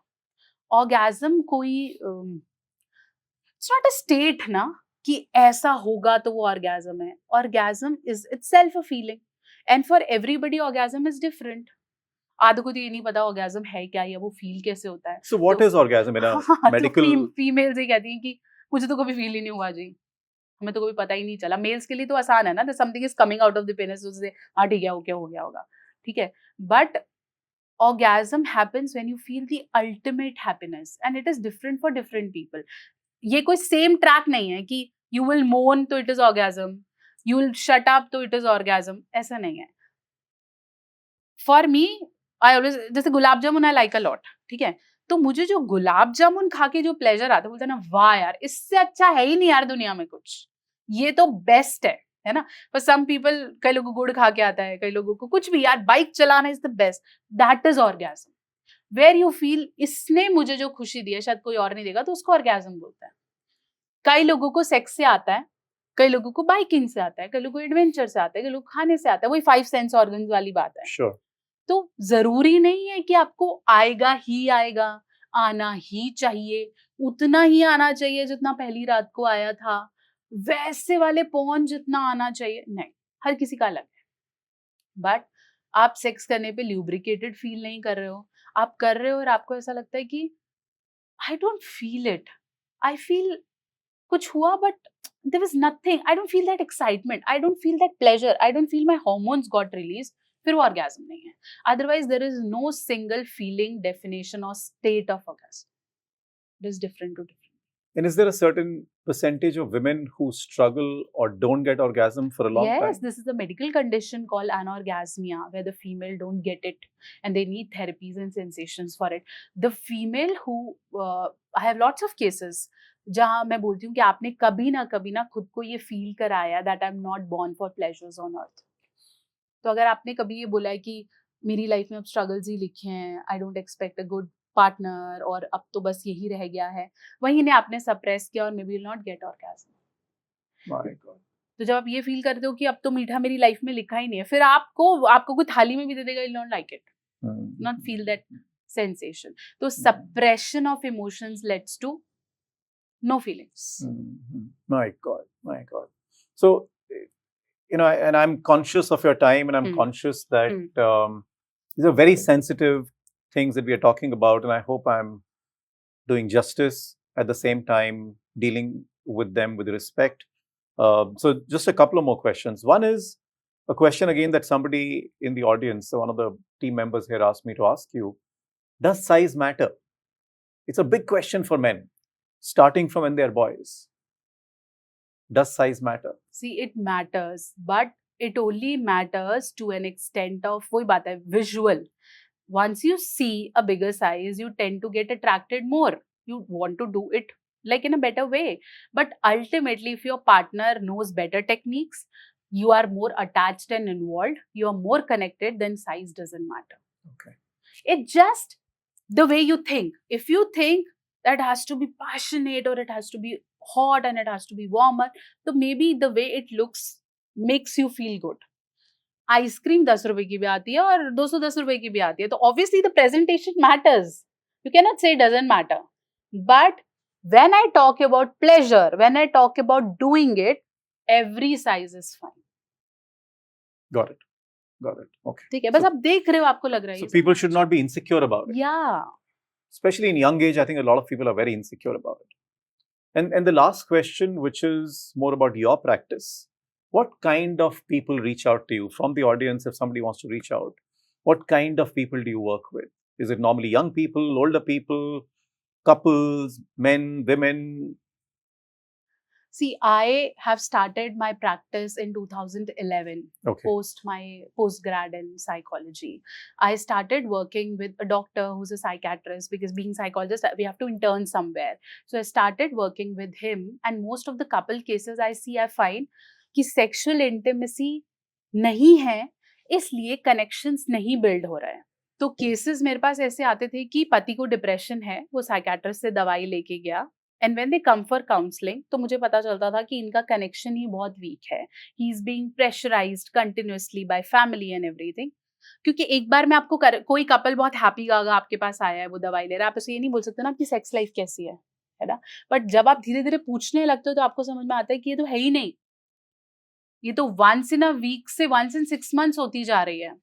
ऑर्गेज्म कोई इट्स नॉट अ स्टेट ना कि ऐसा होगा तो वो ऑर्गेज्म है. Orgasm is itself a feeling, and for everybody orgasm is different. आधे को तो ये नहीं पता ऑर्गेज्म है क्या या वो फील कैसे होता है. So, what is orgasm in a medical? Females ही कहती हैं कि मुझे तो कभी फील ही नहीं हुआ जी, हमें तो कभी पता ही नहीं चला. मेल्स के लिए तो आसान है ना, something is coming out of the penis, उससे हाँ ठीक है, ओके, हो गया होगा, ठीक है. But orgasm happens when you feel the ultimate happiness, and it is different for different people. ये कोई सेम ट्रैक नहीं है कि you will moan तो it is orgasm, you will shut up तो it is orgasm, ऐसा नहीं है. For me, I always, जैसे gulab jamun I like a lot, ठीक है, तो मुझे जो गुलाब जामुन खा के जो प्लेजर आता है, बोलते हैं ना, वाह यार, इससे अच्छा है ही नहीं यार दुनिया में कुछ, ये तो बेस्ट है ना. पर सम पीपल, कई लोगों को गुड़ खा के आता है, कई लोगों को कुछ भी, यार बाइक चलाना is the best. That is orgasm, where you feel इसने मुझे जो खुशी दी है शायद कोई और नहीं देगा, तो उसको ऑर्गेज्म बोलते हैं. कई लोगों को सेक्स से आता है, कई लोगों को बाइकिंग से आता है, कई लोगों को एडवेंचर से आता है, कई लोग खाने से आता है. वही 5 सेंस ऑर्गन्स वाली बात है. Sure. तो जरूरी नहीं है कि आपको आएगा ही आएगा, आना ही चाहिए, उतना ही आना चाहिए जितना पहली रात को आया था, वैसे वाले पॉन जितना आना चाहिए, नहीं, हर किसी का अलग है. बट आप सेक्स करने पे ल्यूब्रिकेटेड फील नहीं कर रहे हो, आप कर रहे हो और आपको ऐसा लगता है कि I don't feel it, I feel कुछ हुआ but there was nothing, I don't feel that excitement, I don't feel that pleasure, I don't feel my hormones got release, फिर वो ऑर्गेज्म नहीं है. Otherwise there is no single feeling, definition और state of orgasm. It is different to different. And is there a certain percentage of women who struggle or don't get orgasm for a long time? Yes, this is a medical condition called anorgasmia, where the female don't get it and they need therapies and sensations for it. The female who, I have lots of cases, जहाँ मैं बोलती हूँ कि आपने कभी ना खुद को ये फील कराया that I am not born for pleasures on earth. तो अगर आपने कभी ये बोला है कि मेरी लाइफ में अब स्ट्रगल्स ही लिखे हैं, I don't expect a good partner और अब तो बस यही रह गया है, वही ने आपने सप्रेस किया और may be will not gate orgasm. My God. तो जब आप ये फील करते हो कि अब तो मीठा मेरी लाइफ में लिखा ही नहीं है, फिर आपको कोई थाली में भी दे देगा, you not like it, not feel that sensation. तो suppression of emotions leads to no feelings. My God, my God. So, and I'm conscious of your time, and I'm conscious that these are very sensitive things that we are talking about, and I hope I'm doing justice at the same time, dealing with them with respect. So, just a couple of more questions. One is a question again that somebody in the audience, so one of the team members here, asked me to ask you: does size matter? It's a big question for men, starting from when they're boys. Does size matter? See, it matters, but it only matters to an extent of वही बात है, visual. Once you see a bigger size, you tend to get attracted more. You want to do it like in a better way. But ultimately, if your partner knows better techniques, you are more attached and involved, you are more connected, then size doesn't matter. Okay. It's just the way you think. If you think that has to be passionate or it has to be hot and it has to be warmer, so maybe the way it looks makes you feel good. Ice cream 10 रुपए की भी आती है और 210 रुपए की भी आती है, तो obviously the presentation matters, you can not say it doesn't matter, but when I talk about pleasure, when I talk about doing it, every size is fine. Got it. Got it. Okay. ठीक है, बस आप देख रहे हो, आपको लग रहा है So people should not be insecure about it. Yeah. Especially in young age, I think a lot of people are very insecure about it. And the last question, which is more about your practice, what kind of people reach out to you from the audience? If somebody wants to reach out, what kind of people do you work with? Is it normally young people, older people, couples, men, women? See, I have started my practice in 2011, Okay. post my postgrad in psychology. I started working with a doctor who's a psychiatrist, because being psychologist, we have to intern somewhere. So I started working with him, and most of the couple cases I see, I find कि sexual intimacy नहीं है, इसलिए connections नहीं build हो रहे हैं। तो केसेस मेरे पास ऐसे आते थे कि पति को डिप्रेशन है, वो साइकियाट्रिस्ट से दवाई लेके गया, and when they come for counselling, तो मुझे पता चलता था कि इनका कनेक्शन ही बहुत वीक है, he is being pressurized continuously by family and everything. क्योंकि एक बार में आपको कोई कपल बहुत हैप्पी गागा आपके पास आया है, वो दवाई ले रहा है, आप उसे ये नहीं बोल सकते ना आपकी सेक्स लाइफ कैसी है ना, बट जब आप धीरे धीरे पूछने लगते हो तो आपको समझ में आता है कि ये तो है ही नहीं, ये तो वंस इन अ वीक से वंस इन 6 months होती जा रही है।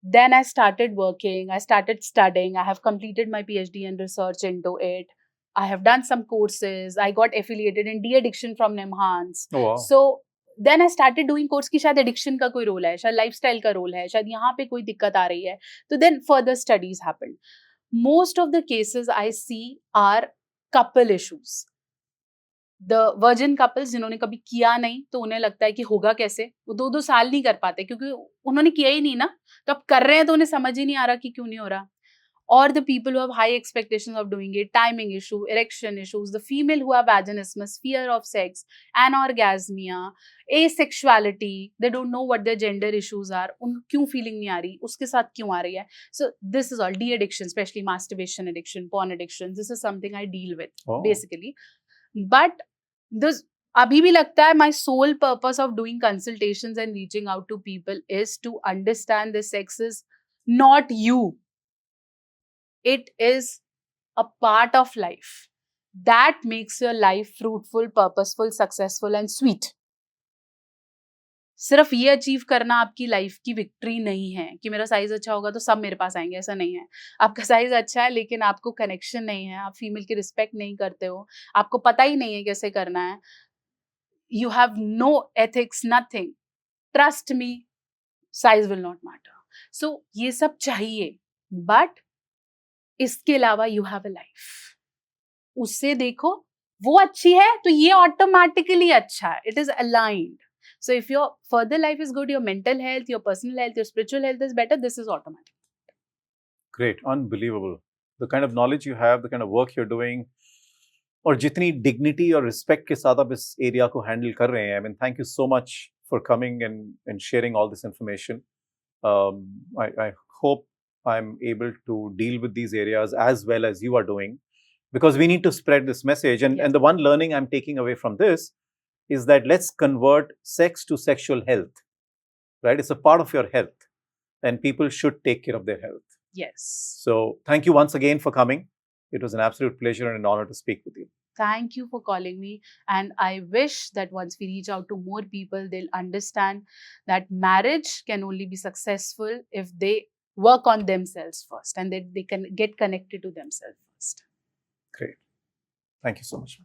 Then I started working, I started studying, I have completed my PhD and research into it. I have done some courses, I got affiliated in de-addiction from NIMHANS. Oh, wow. So then I started doing course कि शायद addiction का कोई रोल है, शायद lifestyle का रोल है, शायद यहाँ पे कोई दिक्कत आ रही है. तो then further studies happened. Most of the cases I see are couple issues. The virgin couples जिन्होंने कभी किया नहीं, तो उन्हें लगता है कि होगा कैसे, वो 2-2 साल नहीं कर पाते क्योंकि उन्होंने किया ही नहीं ना, तो अब कर रहे हैं तो उन्हें समझ ही नहीं आ रहा कि क्यों नहीं हो रहा। और the people who have high expectations of doing it, timing issue, erection issues, the female who have vaginismus, fear of sex, anorgasmia, asexuality, they don't know what their gender issues are, उन क्यों फीलिंग नहीं आ रही, उसके साथ क्यों आ रही है। So this is all de-addiction, especially masturbation addiction, porn addiction, this is something I deal with basically. But this अभी भी लगता है my sole purpose of doing consultations and reaching out to people is to understand the sex is not you. It is a part of life that makes your life fruitful, purposeful, successful and sweet. सिर्फ ये अचीव करना आपकी लाइफ की विक्ट्री नहीं है कि मेरा साइज अच्छा होगा तो सब मेरे पास आएंगे, ऐसा नहीं है। आपका साइज अच्छा है लेकिन आपको कनेक्शन नहीं है, आप फीमेल की रिस्पेक्ट नहीं करते हो, आपको पता ही नहीं है कैसे करना है, you have no ethics, nothing, trust me, size will not matter. So ये सब चाहिए, बट इसके अलावा यू हैव अ लाइफ, उससे देखो वो अच्छी है तो ये ऑटोमेटिकली अच्छा है, it is aligned. So if your further life is good, your mental health, your personal health, your spiritual health is better, this is automatic. Great, unbelievable. The kind of knowledge you have, the kind of work you're doing, और जितनी डिग्निटी और रिस्पेक्ट के साथ आप इस एरिया को हैंडल कर रहे हैं, I mean thank you so much for coming and sharing all this information. I hope I'm able to deal with these areas as well as you are doing, because we need to spread this message. And, Yes. and the one learning I'm taking away from this is that let's convert sex to sexual health, right? It's a part of your health, and people should take care of their health. Yes. So thank you once again for coming. It was an absolute pleasure and an honor to speak with you. Thank you for calling me. And I wish that once we reach out to more people, they'll understand that marriage can only be successful if they work on themselves first and that they can get connected to themselves first. Great. Thank you so much.